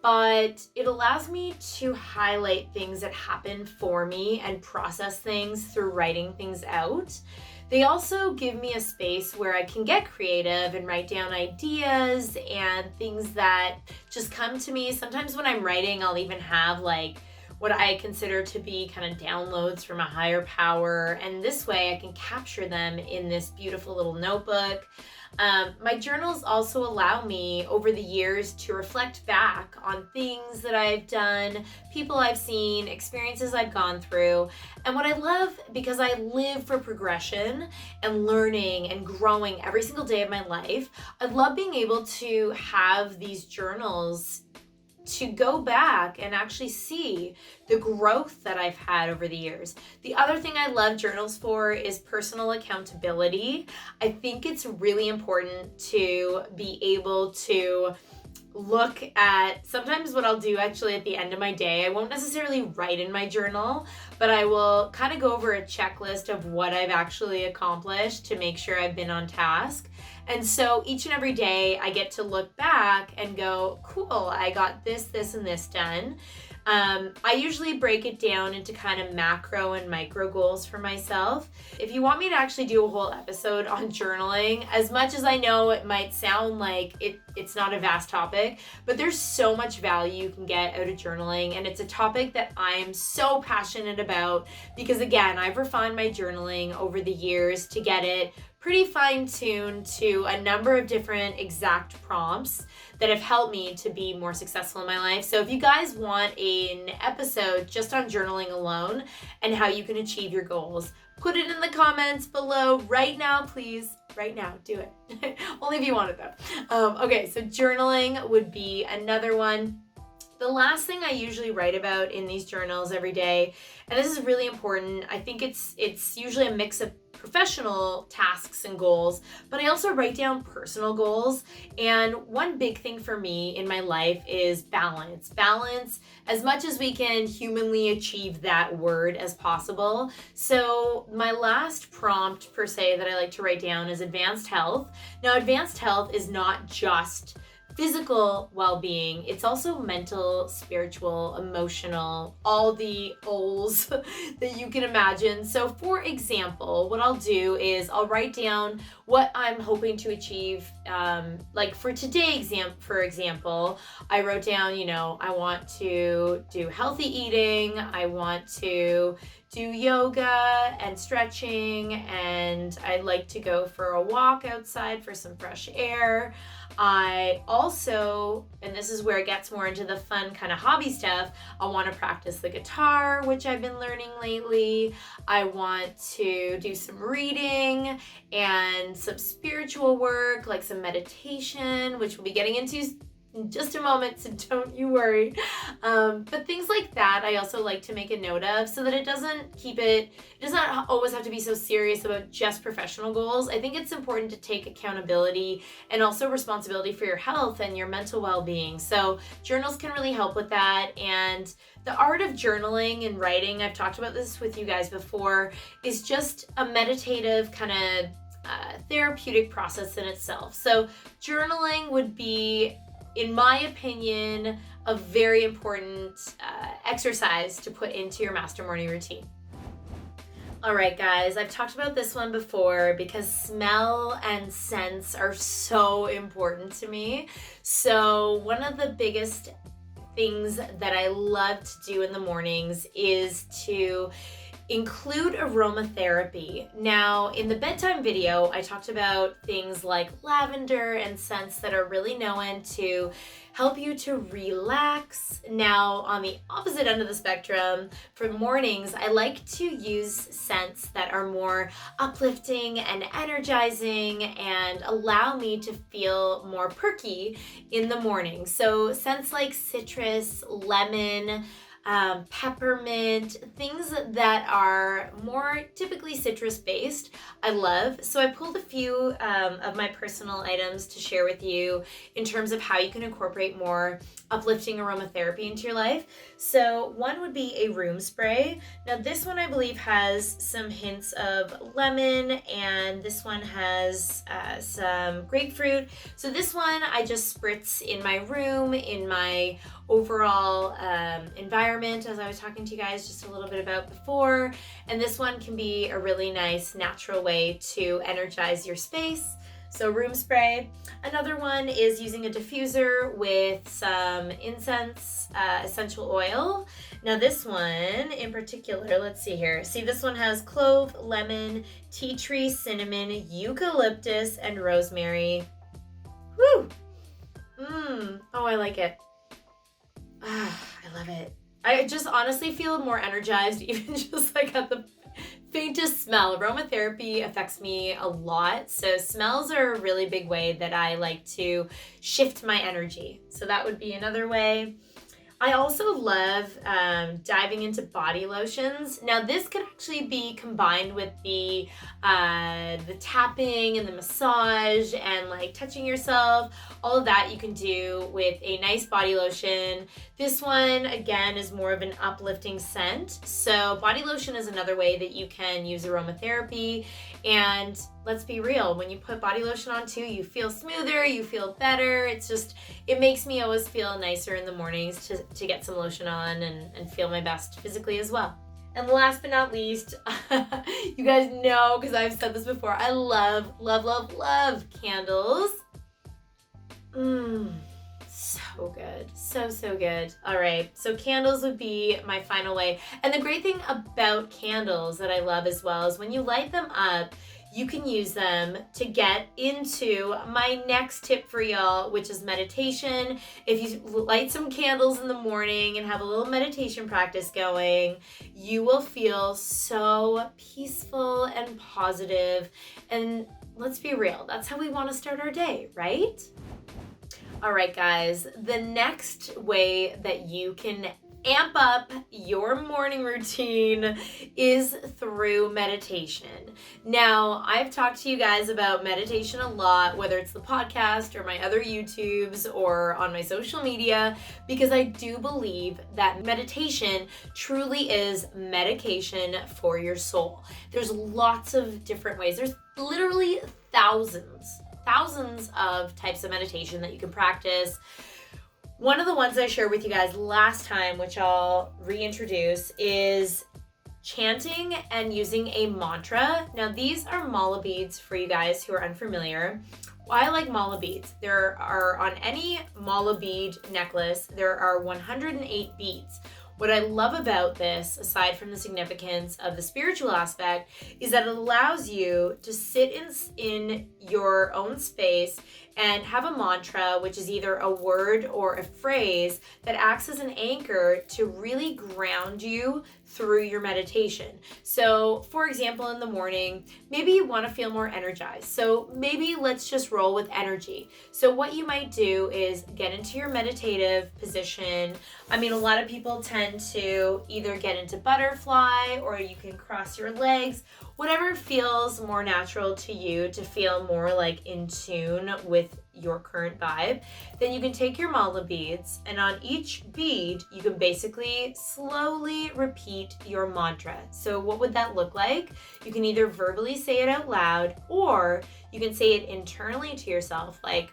but it allows me to highlight things that happen for me and process things through writing things out. They also give me a space where I can get creative and write down ideas and things that just come to me. Sometimes when I'm writing, I'll even have like what I consider to be kind of downloads from a higher power. And this way I can capture them in this beautiful little notebook. My journals also allow me over the years to reflect back on things that I've done, people I've seen, experiences I've gone through. And what I love, because I live for progression and learning and growing every single day of my life, I love being able to have these journals to go back and actually see the growth that I've had over the years. The other thing I love journals for is personal accountability. I think it's really important to be able to look at, sometimes what I'll do actually at the end of my day, I won't necessarily write in my journal, but I will kind of go over a checklist of what I've actually accomplished to make sure I've been on task. And so each and every day I get to look back and go, cool, I got this, this, and this done. I usually break it down into kind of macro and micro goals for myself. If you want me to actually do a whole episode on journaling, as much as I know it might sound like it's not a vast topic, but there's so much value you can get out of journaling. And it's a topic that I'm so passionate about because, again, I've refined my journaling over the years to get it pretty fine-tuned to a number of different exact prompts that have helped me to be more successful in my life. So if you guys want an episode just on journaling alone and how you can achieve your goals, put it in the comments below right now, please. Right now, do it. Only if you want it though. Okay, so journaling would be another one. The last thing I usually write about in these journals every day, and this is really important, I think it's usually a mix of professional tasks and goals, but I also write down personal goals. And one big thing for me in my life is balance. Balance, as much as we can humanly achieve that word as possible. So my last prompt per se that I like to write down is advanced health. Now, advanced health is not just physical well-being, it's also mental, spiritual, emotional, all the O's that you can imagine. So for example, what I'll do is I'll write down what I'm hoping to achieve. Like for today for example, I wrote down, I want to do healthy eating, I want to do yoga and stretching, and I'd like to go for a walk outside for some fresh air. I also, and this is where it gets more into the fun kind of hobby stuff, I want to practice the guitar, which I've been learning lately. I want to do some reading and some spiritual work, like some meditation, which we'll be getting into in just a moment, so don't you worry. But things like that I also like to make a note of so that it does not always have to be so serious about just professional goals. I think it's important to take accountability and also responsibility for your health and your mental well-being. So journals can really help with that. And the art of journaling and writing, I've talked about this with you guys before, is just a meditative kind of therapeutic process in itself. So journaling would be, in my opinion, a very important exercise to put into your master morning routine. All right, guys, I've talked about this one before because smell and scents are so important to me. So one of the biggest things that I love to do in the mornings is to include aromatherapy. Now, in the bedtime video, I talked about things like lavender and scents that are really known to help you to relax. Now, on the opposite end of the spectrum, for mornings, I like to use scents that are more uplifting and energizing and allow me to feel more perky in the morning. So scents like citrus, lemon, peppermint, things that are more typically citrus based, I love. So I pulled a few of my personal items to share with you in terms of how you can incorporate more uplifting aromatherapy into your life. So one would be a room spray. Now this one I believe has some hints of lemon, and this one has some grapefruit. So this one I just spritz in my room, in my overall environment, as I was talking to you guys just a little bit about before. And this one can be a really nice natural way to energize your space. So room spray. Another one is using a diffuser with some incense, essential oil. Now this one in particular, let's see here. See, this one has clove, lemon, tea tree, cinnamon, eucalyptus, and rosemary. Woo! Oh, I like it. I love it. I just honestly feel more energized even just like at the faintest smell. Aromatherapy affects me a lot. So smells are a really big way that I like to shift my energy. So that would be another way. I also love diving into body lotions. Now this could actually be combined with the tapping and the massage and like touching yourself. All of that you can do with a nice body lotion. This one again is more of an uplifting scent. So body lotion is another way that you can use aromatherapy. And let's be real, when you put body lotion on too, you feel smoother, you feel better. It makes me always feel nicer in the mornings to get some lotion on and feel my best physically as well. And last but not least, you guys know, because I've said this before, I love, love, love, love candles. So good. So good. All right. So candles would be my final way. And the great thing about candles that I love as well is when you light them up, you can use them to get into my next tip for y'all, which is meditation. If you light some candles in the morning and have a little meditation practice going, you will feel so peaceful and positive. And let's be real, that's how we want to start our day, right? All right, guys, the next way that you can amp up your morning routine is through meditation. Now, I've talked to you guys about meditation a lot, whether it's the podcast or my other YouTubes or on my social media, because I do believe that meditation truly is medication for your soul. There's lots of different ways. There's literally thousands of types of meditation that you can practice. One of the ones I shared with you guys last time, which I'll reintroduce, is chanting and using a mantra. Now these are mala beads for you guys who are unfamiliar. Why I like mala beads? There are, on any mala bead necklace, there are 108 beads. What I love about this, aside from the significance of the spiritual aspect, is that it allows you to sit in your own space and have a mantra, which is either a word or a phrase that acts as an anchor to really ground you through your meditation. So, for example, in the morning, maybe you want to feel more energized. So maybe let's just roll with energy. So what you might do is get into your meditative position. I mean, a lot of people tend to either get into butterfly, or you can cross your legs, whatever feels more natural to you to feel more like in tune with your current vibe. Then you can take your mala beads, and on each bead you can basically slowly repeat your mantra. So what would that look like? You can either verbally say it out loud, or you can say it internally to yourself, like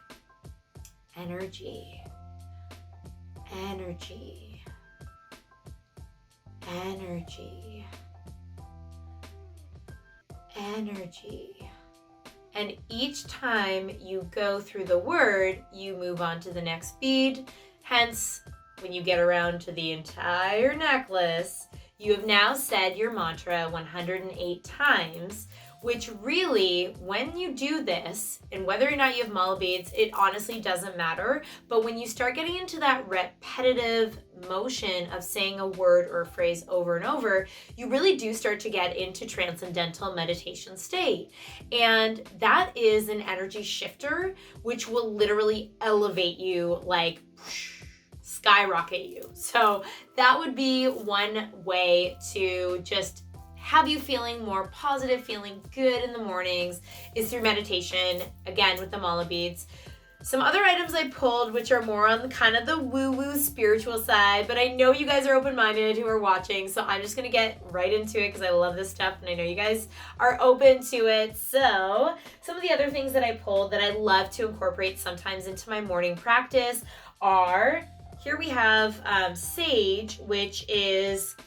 energy, energy, energy, energy. And each time you go through the word, you move on to the next bead. Hence, when you get around to the entire necklace, you have now said your mantra 108 times, which really, when you do this, and whether or not you have mala beads, it honestly doesn't matter. But when you start getting into that repetitive motion of saying a word or a phrase over and over, you really do start to get into transcendental meditation state. And that is an energy shifter, which will literally elevate you, like skyrocket you. So that would be one way to just have you feeling more positive, feeling good in the mornings, is through meditation, again with the mala beads. Some other items I pulled, which are more on kind of the woo-woo spiritual side, but I know you guys are open-minded who are watching, so I'm just gonna get right into it because I love this stuff and I know you guys are open to it. So some of the other things that I pulled that I love to incorporate sometimes into my morning practice are, here we have sage, which is,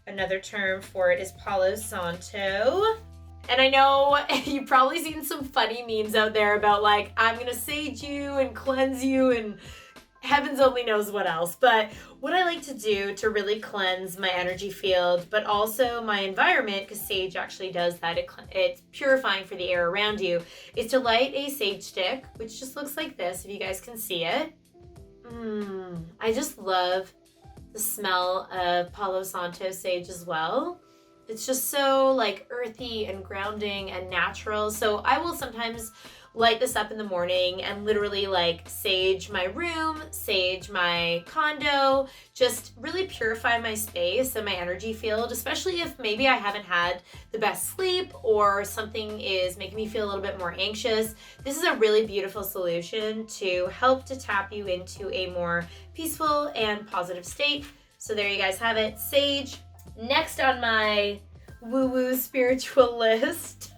another term for it is Palo Santo. And I know you've probably seen some funny memes out there about like, I'm gonna sage you and cleanse you and heavens only knows what else. But what I like to do to really cleanse my energy field, but also my environment, because sage actually does that, it's purifying for the air around you, is to light a sage stick, which just looks like this, if you guys can see it. I just love the smell of Palo Santo sage as well. It's just so like earthy and grounding and natural. So I will sometimes light this up in the morning and literally like sage my room, sage my condo, just really purify my space and my energy field, especially if maybe I haven't had the best sleep or something is making me feel a little bit more anxious. This is a really beautiful solution to help to tap you into a more peaceful and positive state. So there you guys have it, sage. Next on my woo-woo spiritual list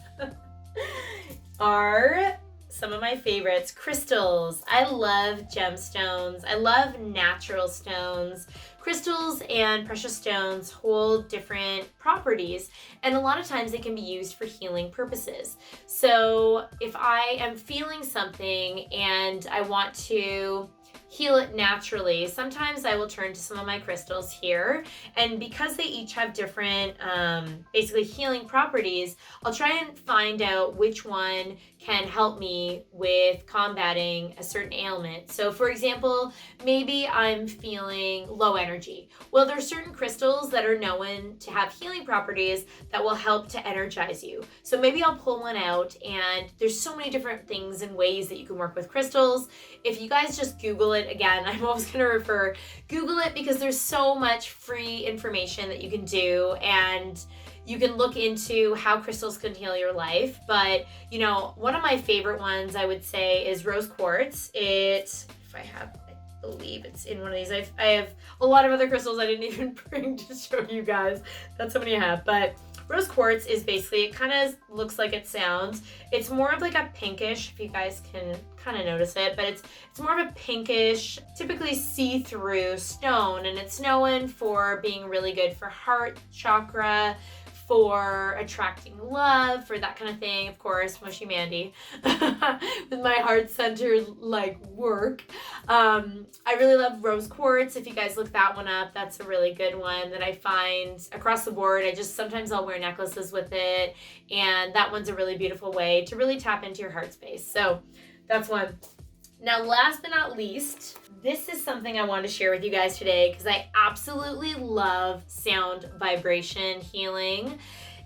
are some of my favorites, crystals. I love gemstones. I love natural stones. Crystals and precious stones hold different properties, and a lot of times they can be used for healing purposes. So if I am feeling something and I want to heal it naturally, sometimes I will turn to some of my crystals here, and because they each have different basically healing properties, I'll try and find out which one can help me with combating a certain ailment. So for example, maybe I'm feeling low energy. Well, there's certain crystals that are known to have healing properties that will help to energize you. So maybe I'll pull one out, and there's so many different things and ways that you can work with crystals. If you guys just Google it, again, I'm always going to Google it because there's so much free information that you can do, and you can look into how crystals can heal your life. But, you know, one of my favorite ones I would say is rose quartz. I believe it's in one of these. I have a lot of other crystals I didn't even bring to show you guys. That's how many I have. But rose quartz is basically, it kind of looks like it sounds. It's more of like a pinkish, if you guys can kind of notice it, but it's more of a pinkish, typically see-through stone, and it's known for being really good for heart chakra, for attracting love, for that kind of thing. Of course, mushy Mandy with my heart-centered like work. I really love rose quartz. If you guys look that one up, that's a really good one that I find across the board. Sometimes I'll wear necklaces with it, and that one's a really beautiful way to really tap into your heart space. So that's one. Now, last but not least, this is something I wanted to share with you guys today because I absolutely love sound vibration healing.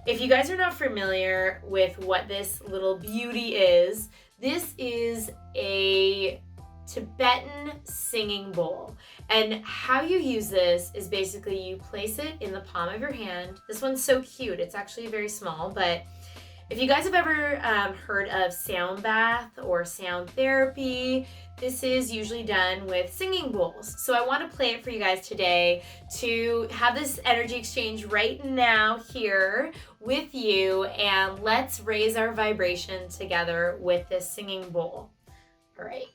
If you guys are not familiar with what this little beauty is, this is a Tibetan singing bowl. And how you use this is basically you place it in the palm of your hand. This one's so cute. It's actually very small, but if you guys have ever heard of sound bath or sound therapy, this is usually done with singing bowls. So I want to play it for you guys today to have this energy exchange right now here with you, and let's raise our vibration together with this singing bowl. All right.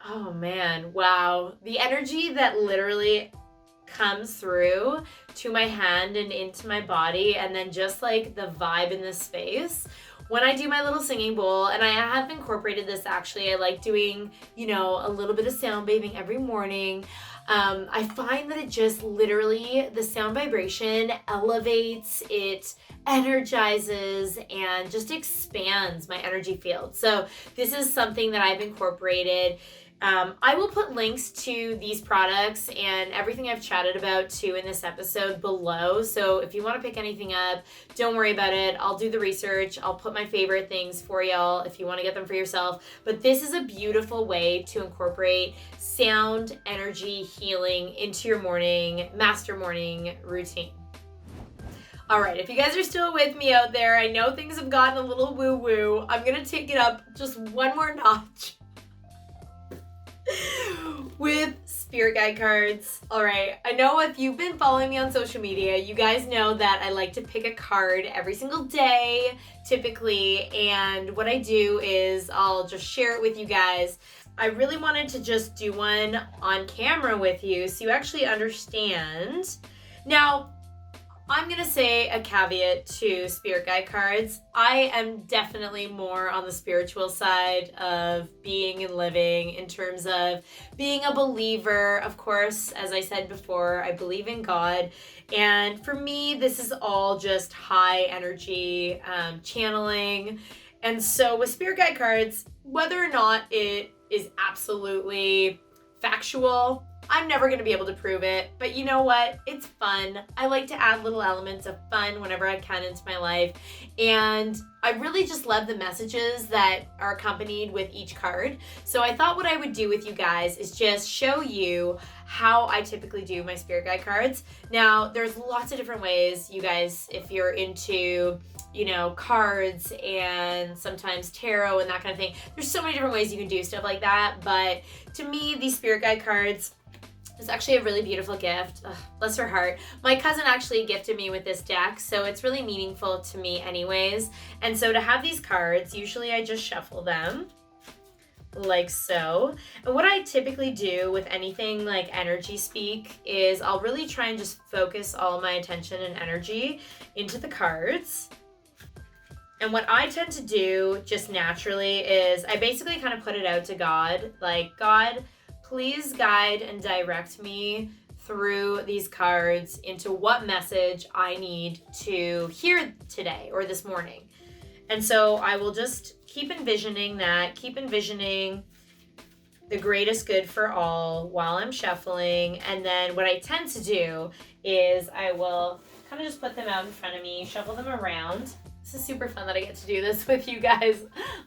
Oh man, wow. The energy that literally comes through to my hand and into my body, and then just like the vibe in this space. When I do my little singing bowl, and I have incorporated this actually, I like doing, a little bit of sound bathing every morning. I find that it just literally, the sound vibration elevates, it energizes, and just expands my energy field. So this is something that I've incorporated. I will put links to these products and everything I've chatted about too in this episode below. So if you want to pick anything up, don't worry about it. I'll do the research. I'll put my favorite things for y'all if you want to get them for yourself. But this is a beautiful way to incorporate sound, energy, healing into your master morning routine. All right, if you guys are still with me out there, I know things have gotten a little woo-woo. I'm going to take it up just one more notch with spirit guide cards. All right, I know if you've been following me on social media, you guys know that I like to pick a card every single day, typically, and what I do is I'll just share it with you guys. I really wanted to just do one on camera with you so you actually understand. Now, I'm going to say a caveat to spirit guide cards. I am definitely more on the spiritual side of being and living in terms of being a believer. Of course, as I said before, I believe in God. And for me, this is all just high energy channeling. And so with spirit guide cards, whether or not it is absolutely factual, I'm never going to be able to prove it, but you know what? It's fun. I like to add little elements of fun whenever I can into my life, and I really just love the messages that are accompanied with each card. So I thought what I would do with you guys is just show you how I typically do my spirit guide cards. Now, there's lots of different ways, you guys, if you're into cards and sometimes tarot and that kind of thing. There's so many different ways you can do stuff like that, but to me, these spirit guide cards, it's actually a really beautiful gift. Ugh, bless her heart. My cousin actually gifted me with this deck, so it's really meaningful to me anyways. And so to have these cards, usually I just shuffle them like so. And what I typically do with anything like energy speak is I'll really try and just focus all my attention and energy into the cards. And what I tend to do just naturally is I basically kind of put it out to God, like, God, please guide and direct me through these cards into what message I need to hear today or this morning. And so I will just keep envisioning the greatest good for all while I'm shuffling. And then what I tend to do is I will kind of just put them out in front of me, shuffle them around. This is super fun that I get to do this with you guys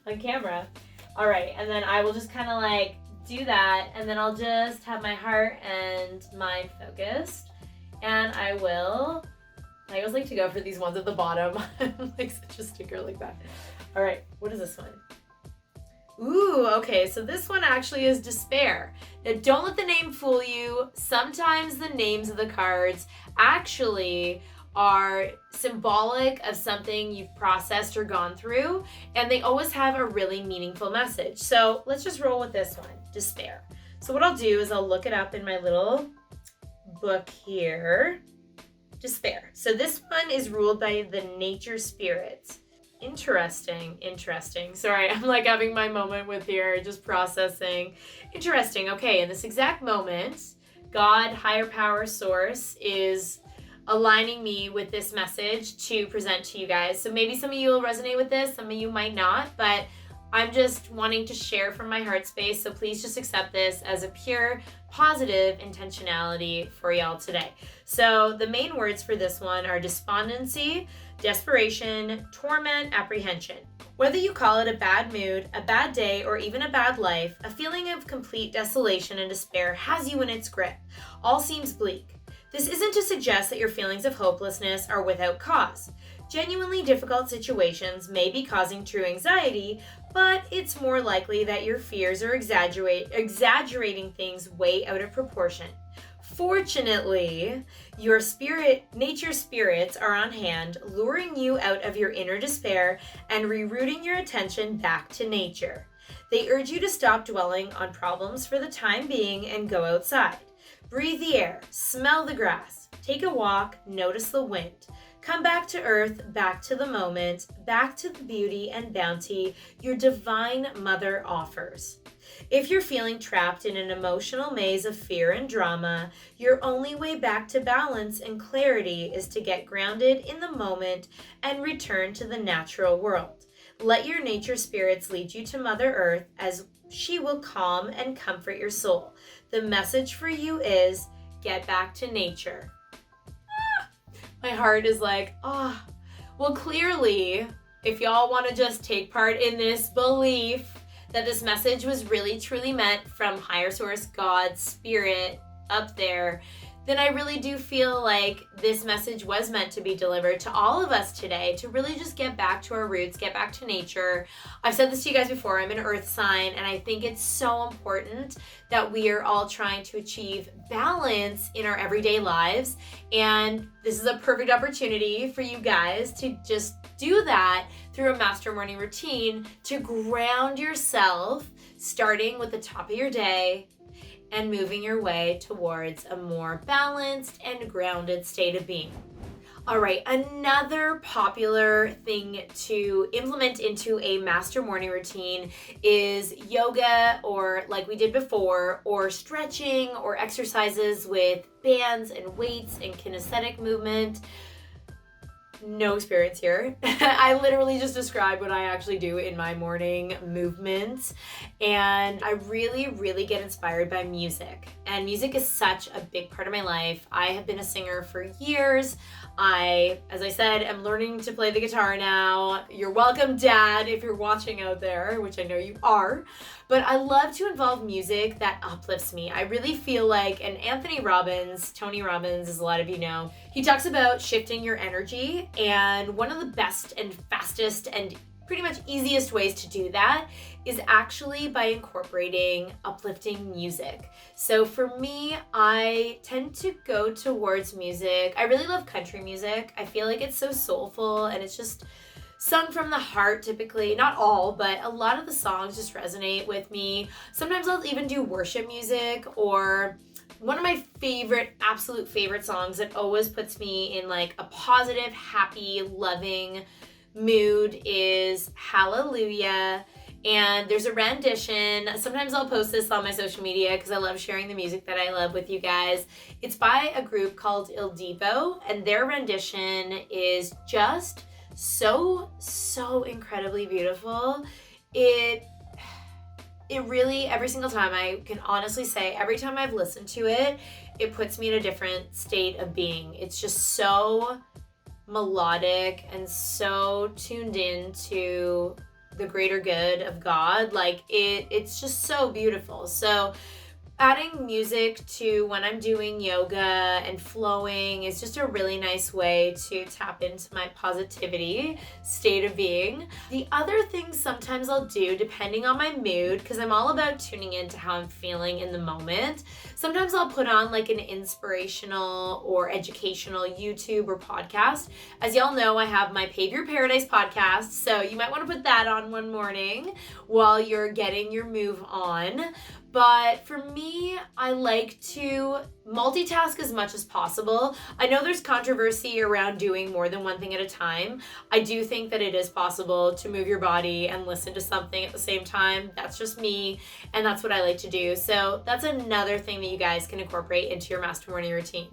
on camera. All right, and then I will just kind of like do that, and then I'll just have my heart and mind focused, and I always like to go for these ones at the bottom. I'm like such a sticker like that. All right, what is this one? Ooh, okay, so this one actually is despair. Now, don't let the name fool you. Sometimes the names of the cards actually are symbolic of something you've processed or gone through, and they always have a really meaningful message. So let's just roll with this one, despair. So what I'll do is I'll look it up in my little book here. Despair. So this one is ruled by the nature spirit. Interesting. Sorry, I'm like having my moment with here, just processing. Interesting. Okay, in this exact moment, God, higher power, source is aligning me with this message to present to you guys. So maybe some of you will resonate with this, some of you might not, but I'm just wanting to share from my heart space. So please just accept this as a pure positive intentionality for y'all today. So the main words for this one are despondency, desperation, torment, apprehension. Whether you call it a bad mood, a bad day, or even a bad life, a feeling of complete desolation and despair has you in its grip. All seems bleak. This isn't to suggest that your feelings of hopelessness are without cause. Genuinely difficult situations may be causing true anxiety, but it's more likely that your fears are exaggerating things way out of proportion. Fortunately, your nature spirits are on hand, luring you out of your inner despair and rerouting your attention back to nature. They urge you to stop dwelling on problems for the time being and go outside. Breathe the air, smell the grass, take a walk, notice the wind. Come back to earth, back to the moment, back to the beauty and bounty your divine mother offers. If you're feeling trapped in an emotional maze of fear and drama, your only way back to balance and clarity is to get grounded in the moment and return to the natural world. Let your nature spirits lead you to Mother Earth as she will calm and comfort your soul. The message for you is get back to nature. My heart is like, well, clearly, if y'all want to just take part in this belief that this message was really truly meant from higher source, God, spirit up there, then I really do feel like this message was meant to be delivered to all of us today, to really just get back to our roots, get back to nature. I've said this to you guys before, I'm an earth sign, and I think it's so important that we are all trying to achieve balance in our everyday lives. And this is a perfect opportunity for you guys to just do that through a master morning routine to ground yourself, starting with the top of your day and moving your way towards a more balanced and grounded state of being. All right, another popular thing to implement into a master morning routine is yoga, or like we did before, or stretching or exercises with bands and weights and kinesthetic movement. No experience here. I literally just described what I actually do in my morning movements, and I really get inspired by music. And music is such a big part of my life. I have been a singer for years. As I said, am learning to play the guitar now. You're welcome, Dad, if you're watching out there, which I know you are. But I love to involve music that uplifts me. I really feel like, and Tony Robbins, as a lot of you know, he talks about shifting your energy, and one of the best and fastest and pretty much easiest ways to do that is actually by incorporating uplifting music. So for me, I tend to go towards music. I really love country music. I feel like it's so soulful and it's just sung from the heart typically. Not all, but a lot of the songs just resonate with me. Sometimes I'll even do worship music, or one of my absolute favorite songs that always puts me in like a positive, happy, loving mood is Hallelujah. And there's a rendition. Sometimes I'll post this on my social media because I love sharing the music that I love with you guys. It's by a group called Il Divo, and their rendition is just so incredibly beautiful. It really, every single time, I can honestly say, every time I've listened to it, it puts me in a different state of being. It's just so melodic and so tuned in to the greater good of God. Like it's just so beautiful. So adding music to when I'm doing yoga and flowing is just a really nice way to tap into my positivity state of being. The other thing sometimes I'll do, depending on my mood, because I'm all about tuning into how I'm feeling in the moment, sometimes I'll put on like an inspirational or educational YouTube or podcast. As y'all know, I have my Pave Your Paradise podcast, so you might want to put that on one morning while you're getting your move on. But for me, I like to multitask as much as possible. I know there's controversy around doing more than one thing at a time. I do think that it is possible to move your body and listen to something at the same time. That's just me, and that's what I like to do. So that's another thing that you guys can incorporate into your master morning routine.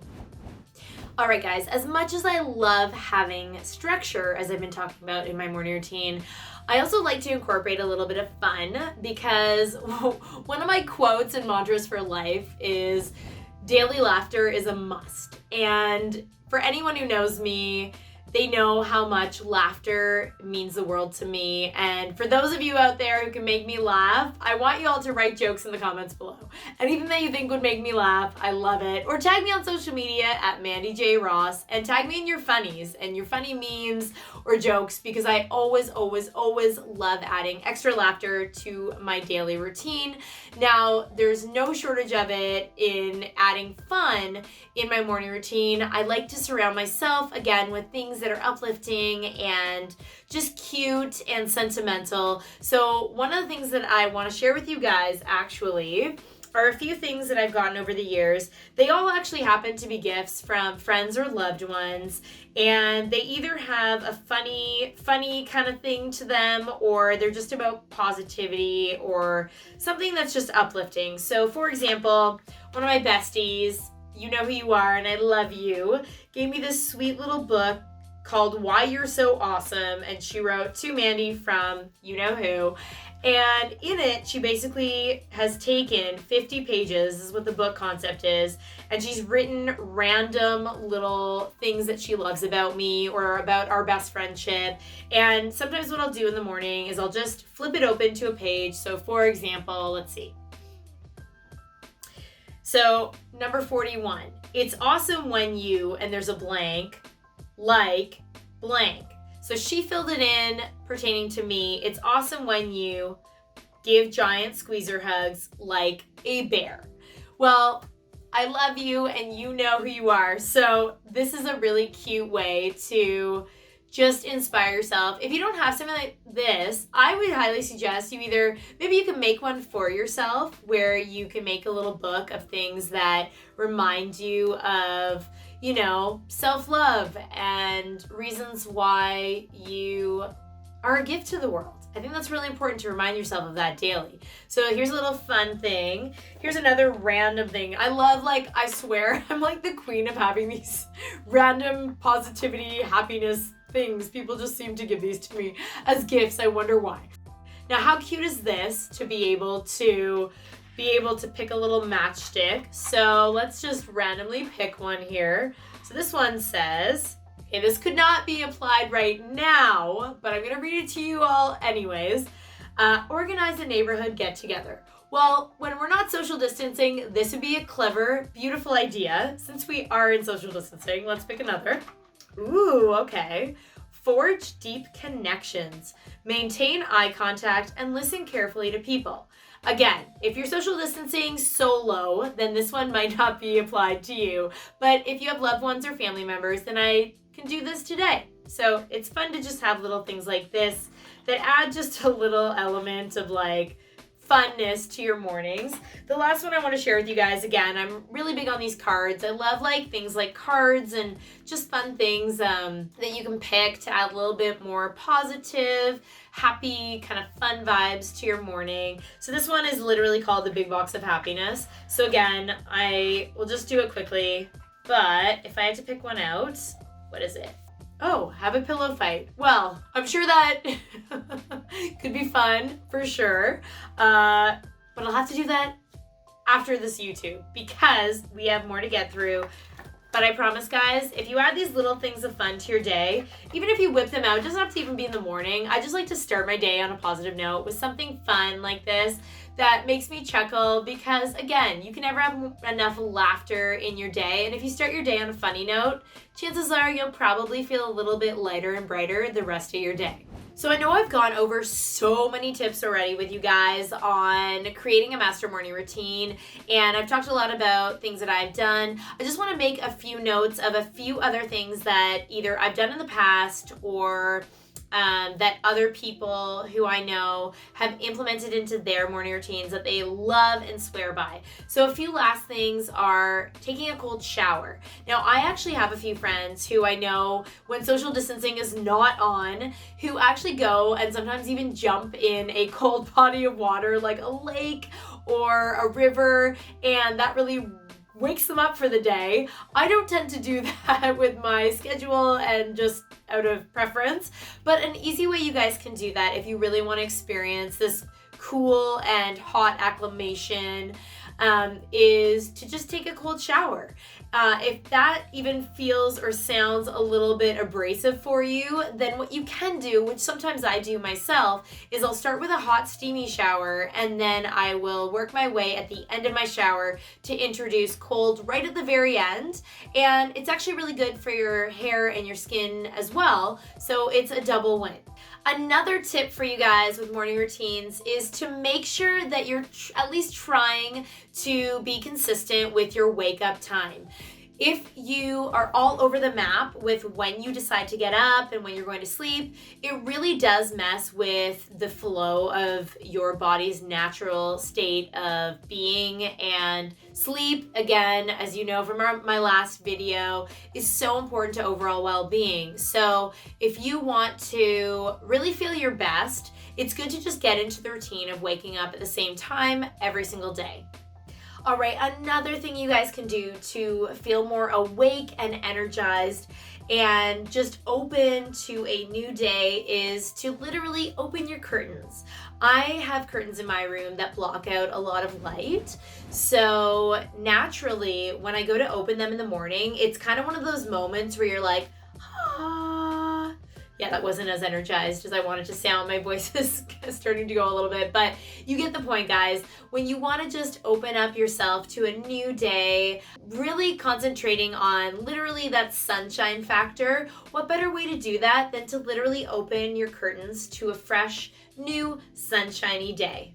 All right, guys, as much as I love having structure, as I've been talking about in my morning routine, I also like to incorporate a little bit of fun, because one of my quotes and mantras for life is daily laughter is a must. And for anyone who knows me, they know how much laughter means the world to me. And for those of you out there who can make me laugh, I want you all to write jokes in the comments below. Anything that you think would make me laugh, I love it. Or tag me on social media at Mandy J. Ross, and tag me in your funnies and your funny memes or jokes, because I always love adding extra laughter to my daily routine. Now, there's no shortage of it in adding fun in my morning routine. I like to surround myself, again, with things that are uplifting and just cute and sentimental. So one of the things that I want to share with you guys actually are a few things that I've gotten over the years. They all actually happen to be gifts from friends or loved ones, and they either have a funny kind of thing to them, or they're just about positivity or something that's just uplifting. So for example, one of my besties, you know who you are and I love you, gave me this sweet little book called Why You're So Awesome, and she wrote to Mandy from you know who. And in it, she basically has taken 50 pages, this is what the book concept is, and she's written random little things that she loves about me or about our best friendship. And sometimes what I'll do in the morning is I'll just flip it open to a page. So for example, let's see. So number 41, it's awesome when you, and there's a blank, like blank. So she filled it in pertaining to me. It's awesome when you give giant squeezer hugs like a bear. Well, I love you and you know who you are. So this is a really cute way to just inspire yourself. If you don't have something like this, I would highly suggest you maybe you can make one for yourself where you can make a little book of things that remind you of, self-love and reasons why you are a gift to the world. I think that's really important to remind yourself of that daily. So here's a little fun thing. Here's another random thing. I love, I swear, I'm like the queen of having these random positivity, happiness things. People just seem to give these to me as gifts. I wonder why. Now, how cute is this to be able to pick a little matchstick? So let's just randomly pick one here. So this one says, okay, this could not be applied right now, but I'm going to read it to you all anyways. Organize a neighborhood get-together. Well, when we're not social distancing, this would be a clever, beautiful idea. Since we are in social distancing, let's pick another. Ooh, okay. Forge deep connections. Maintain eye contact and listen carefully to people. Again, if you're social distancing solo, then this one might not be applied to you. But if you have loved ones or family members, then I can do this today. So it's fun to just have little things like this that add just a little element of funness to your mornings. The last one I want to share with you guys, again, I'm really big on these cards. I love things like cards and just fun things that you can pick to add a little bit more positive, happy, kind of fun vibes to your morning. So this one is literally called the Big Box of Happiness. So again, I will just do it quickly, but if I had to pick one out, what is it? Oh, have a pillow fight. Well, I'm sure that could be fun for sure. But I'll have to do that after this YouTube because we have more to get through. But I promise, guys, if you add these little things of fun to your day, even if you whip them out, it doesn't have to even be in the morning. I just like to start my day on a positive note with something fun like this that makes me chuckle because, again, you can never have enough laughter in your day. And if you start your day on a funny note, chances are you'll probably feel a little bit lighter and brighter the rest of your day. So I know I've gone over so many tips already with you guys on creating a master morning routine, and I've talked a lot about things that I've done. I just want to make a few notes of a few other things that either I've done in the past or that other people who I know have implemented into their morning routines that they love and swear by. So a few last things are taking a cold shower. Now, I actually have a few friends who I know when social distancing is not on, who actually go and sometimes even jump in a cold body of water like a lake or a river, and that really wakes them up for the day. I don't tend to do that with my schedule and just out of preference, but an easy way you guys can do that if you really want to experience this cool and hot acclimation is to just take a cold shower. If that even feels or sounds a little bit abrasive for you, then what you can do, which sometimes I do myself, is I'll start with a hot steamy shower and then I will work my way at the end of my shower to introduce cold right at the very end. And it's actually really good for your hair and your skin as well. So it's a double win. Another tip for you guys with morning routines is to make sure that you're at least trying to be consistent with your wake up time. If you are all over the map with when you decide to get up and when you're going to sleep, it really does mess with the flow of your body's natural state of being. And sleep, again, as you know from my last video, is so important to overall well-being. So if you want to really feel your best, it's good to just get into the routine of waking up at the same time every single day. All right, another thing you guys can do to feel more awake and energized and just open to a new day is to literally open your curtains. I have curtains in my room that block out a lot of light. So naturally, when I go to open them in the morning, it's kind of one of those moments where you're like, ah. Yeah, that wasn't as energized as I wanted to sound. My voice is starting to go a little bit, but you get the point, guys. When you want to just open up yourself to a new day, really concentrating on literally that sunshine factor, what better way to do that than to literally open your curtains to a fresh, new, sunshiny day?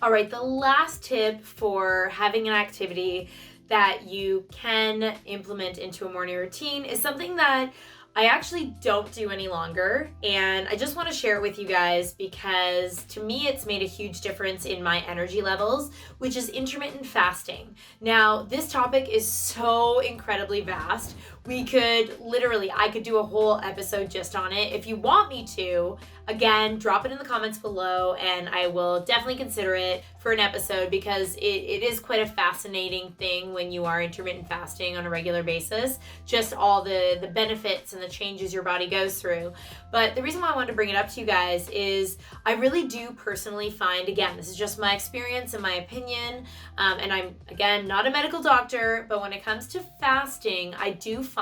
All right, the last tip for having an activity that you can implement into a morning routine is something that I actually don't do any longer, and I just want to share it with you guys because to me it's made a huge difference in my energy levels, which is intermittent fasting. Now, this topic is so incredibly vast. I could do a whole episode just on it. If you want me to, again, drop it in the comments below and I will definitely consider it for an episode because it is quite a fascinating thing when you are intermittent fasting on a regular basis, just all the benefits and the changes your body goes through. But the reason why I wanted to bring it up to you guys is I really do personally find, again, this is just my experience and my opinion, and I'm, again, not a medical doctor, but when it comes to fasting, I do find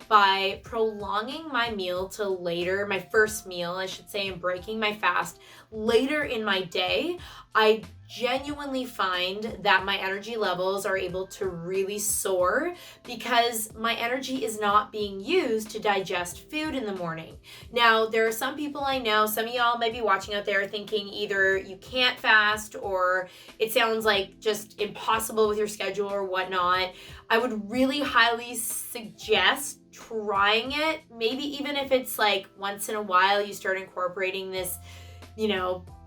by prolonging my meal to later, my first meal, I should say, and breaking my fast later in my day, I genuinely find that my energy levels are able to really soar because my energy is not being used to digest food in the morning. Now, there are some people I know, some of y'all might be watching out there thinking either you can't fast or it sounds like just impossible with your schedule or whatnot. I would really highly suggest trying it. Maybe even if it's like once in a while you start incorporating this,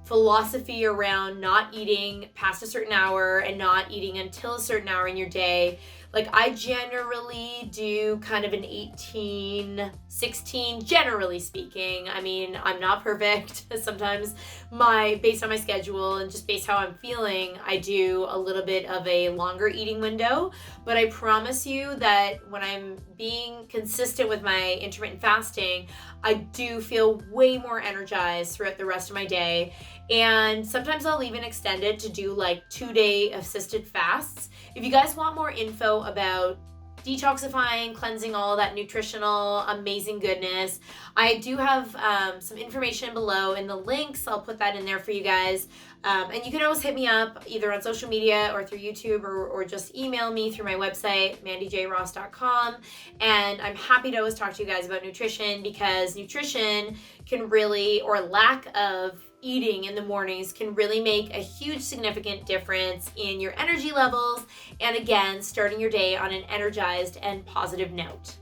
philosophy around not eating past a certain hour and not eating until a certain hour in your day. Like I generally do kind of an 18-16, generally speaking. I mean, I'm not perfect. Sometimes based on my schedule and just based how I'm feeling, I do a little bit of a longer eating window. But I promise you that when I'm being consistent with my intermittent fasting, I do feel way more energized throughout the rest of my day. And sometimes I'll even extend it to do like 2-day assisted fasts. If you guys want more info about detoxifying, cleansing, all that nutritional amazing goodness, I do have some information below in the links. I'll put that in there for you guys. And you can always hit me up either on social media or through YouTube or just email me through my website, mandyjross.com. And I'm happy to always talk to you guys about nutrition because nutrition can really, or lack of eating in the mornings can really make a huge significant difference in your energy levels and again, starting your day on an energized and positive note.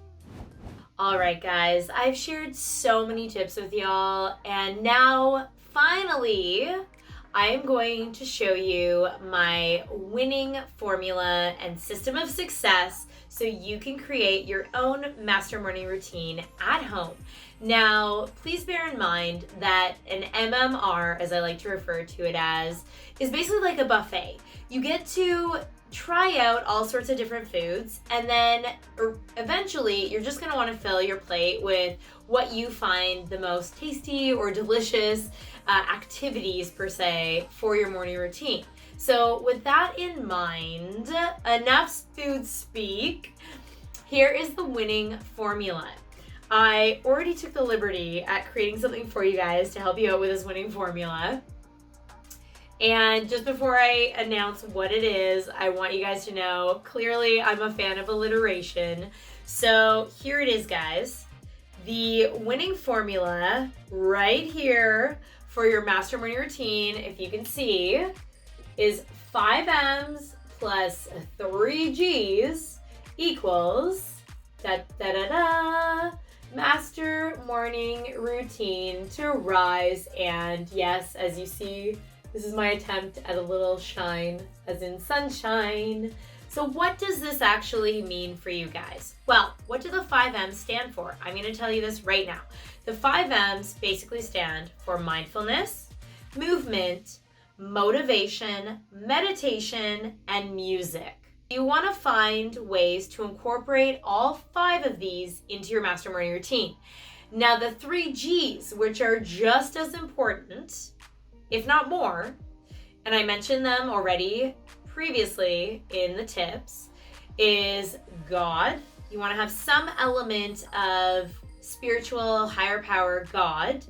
All right, guys, I've shared so many tips with y'all and now finally I am going to show you my winning formula and system of success so you can create your own master morning routine at home. Now, please bear in mind that an MMR, as I like to refer to it as, is basically like a buffet. You get to try out all sorts of different foods, and then eventually you're just gonna wanna fill your plate with what you find the most tasty or delicious activities, per se, for your morning routine. So with that in mind, enough food speak, here is the winning formula. I already took the liberty at creating something for you guys to help you out with this winning formula. And just before I announce what it is, I want you guys to know, clearly I'm a fan of alliteration. So here it is, guys. The winning formula right here for your master morning routine, if you can see, is 5 M's plus 3 G's equals master morning routine to rise. And yes, as you see, this is my attempt at a little shine, as in sunshine. So what does this actually mean for you guys? Well, what do the 5 M's stand for? I'm going to tell you this right now. The 5 M's basically stand for mindfulness, movement, motivation, meditation, and music. You want to find ways to incorporate all 5 of these into your master morning routine. Now, the 3 G's, which are just as important, if not more, and I mentioned them already previously in the tips, is God. You want to have some element of spiritual, higher power, God.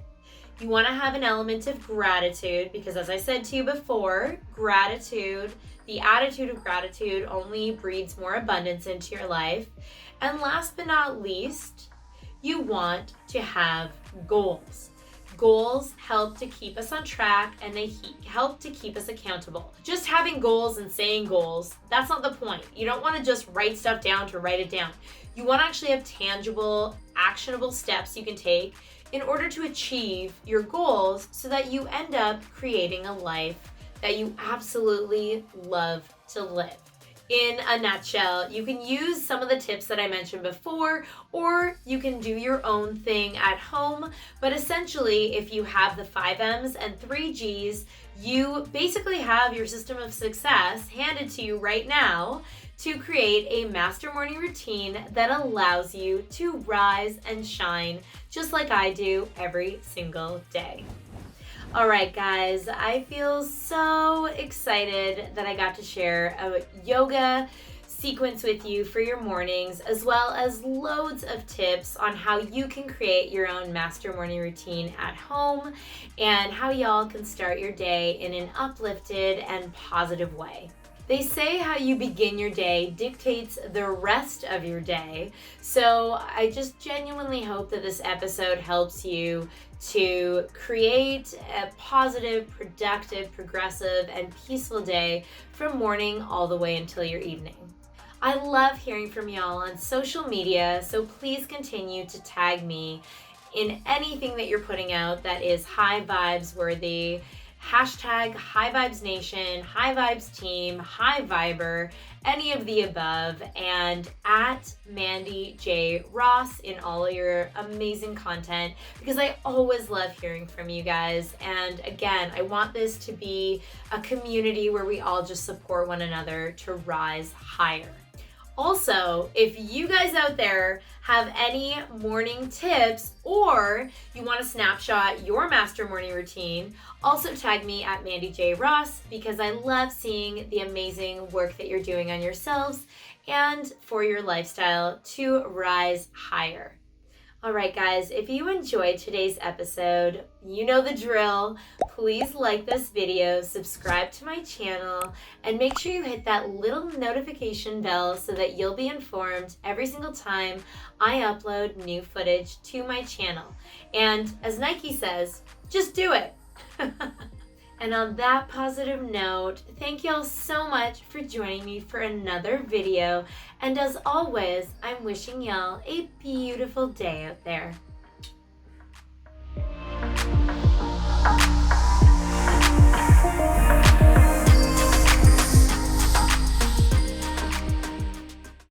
You want to have an element of gratitude because, as I said to you before, gratitude, the attitude of gratitude only breeds more abundance into your life. And last but not least, you want to have goals. Goals help to keep us on track and they help to keep us accountable. Just having goals and saying goals, that's not the point. You don't want to just write stuff down to write it down. You want to actually have tangible, actionable steps you can take in order to achieve your goals so that you end up creating a life that you absolutely love to live. In a nutshell, you can use some of the tips that I mentioned before, or you can do your own thing at home. But essentially, if you have the 5 M's and 3 G's, you basically have your system of success handed to you right now to create a master morning routine that allows you to rise and shine just like I do every single day. All right, guys, I feel so excited that I got to share a yoga sequence with you for your mornings, as well as loads of tips on how you can create your own master morning routine at home and how y'all can start your day in an uplifted and positive way. They say how you begin your day dictates the rest of your day. So I just genuinely hope that this episode helps you to create a positive, productive, progressive, and peaceful day from morning all the way until your evening. I love hearing from y'all on social media, so please continue to tag me in anything that you're putting out that is high vibes worthy. Hashtag High Vibes Nation, High Vibes Team, High Viber, any of the above, and at Mandy J. Ross in all of your amazing content, because I always love hearing from you guys. And again, I want this to be a community where we all just support one another to rise higher. Also, if you guys out there have any morning tips or you want to snapshot your master morning routine, also tag me at Mandy J. Ross because I love seeing the amazing work that you're doing on yourselves and for your lifestyle to rise higher. All right, guys, if you enjoyed today's episode, you know the drill. Please like this video, subscribe to my channel, and make sure you hit that little notification bell so that you'll be informed every single time I upload new footage to my channel. And as Nike says, just do it. And on that positive note, thank y'all so much for joining me for another video. And as always, I'm wishing y'all a beautiful day out there.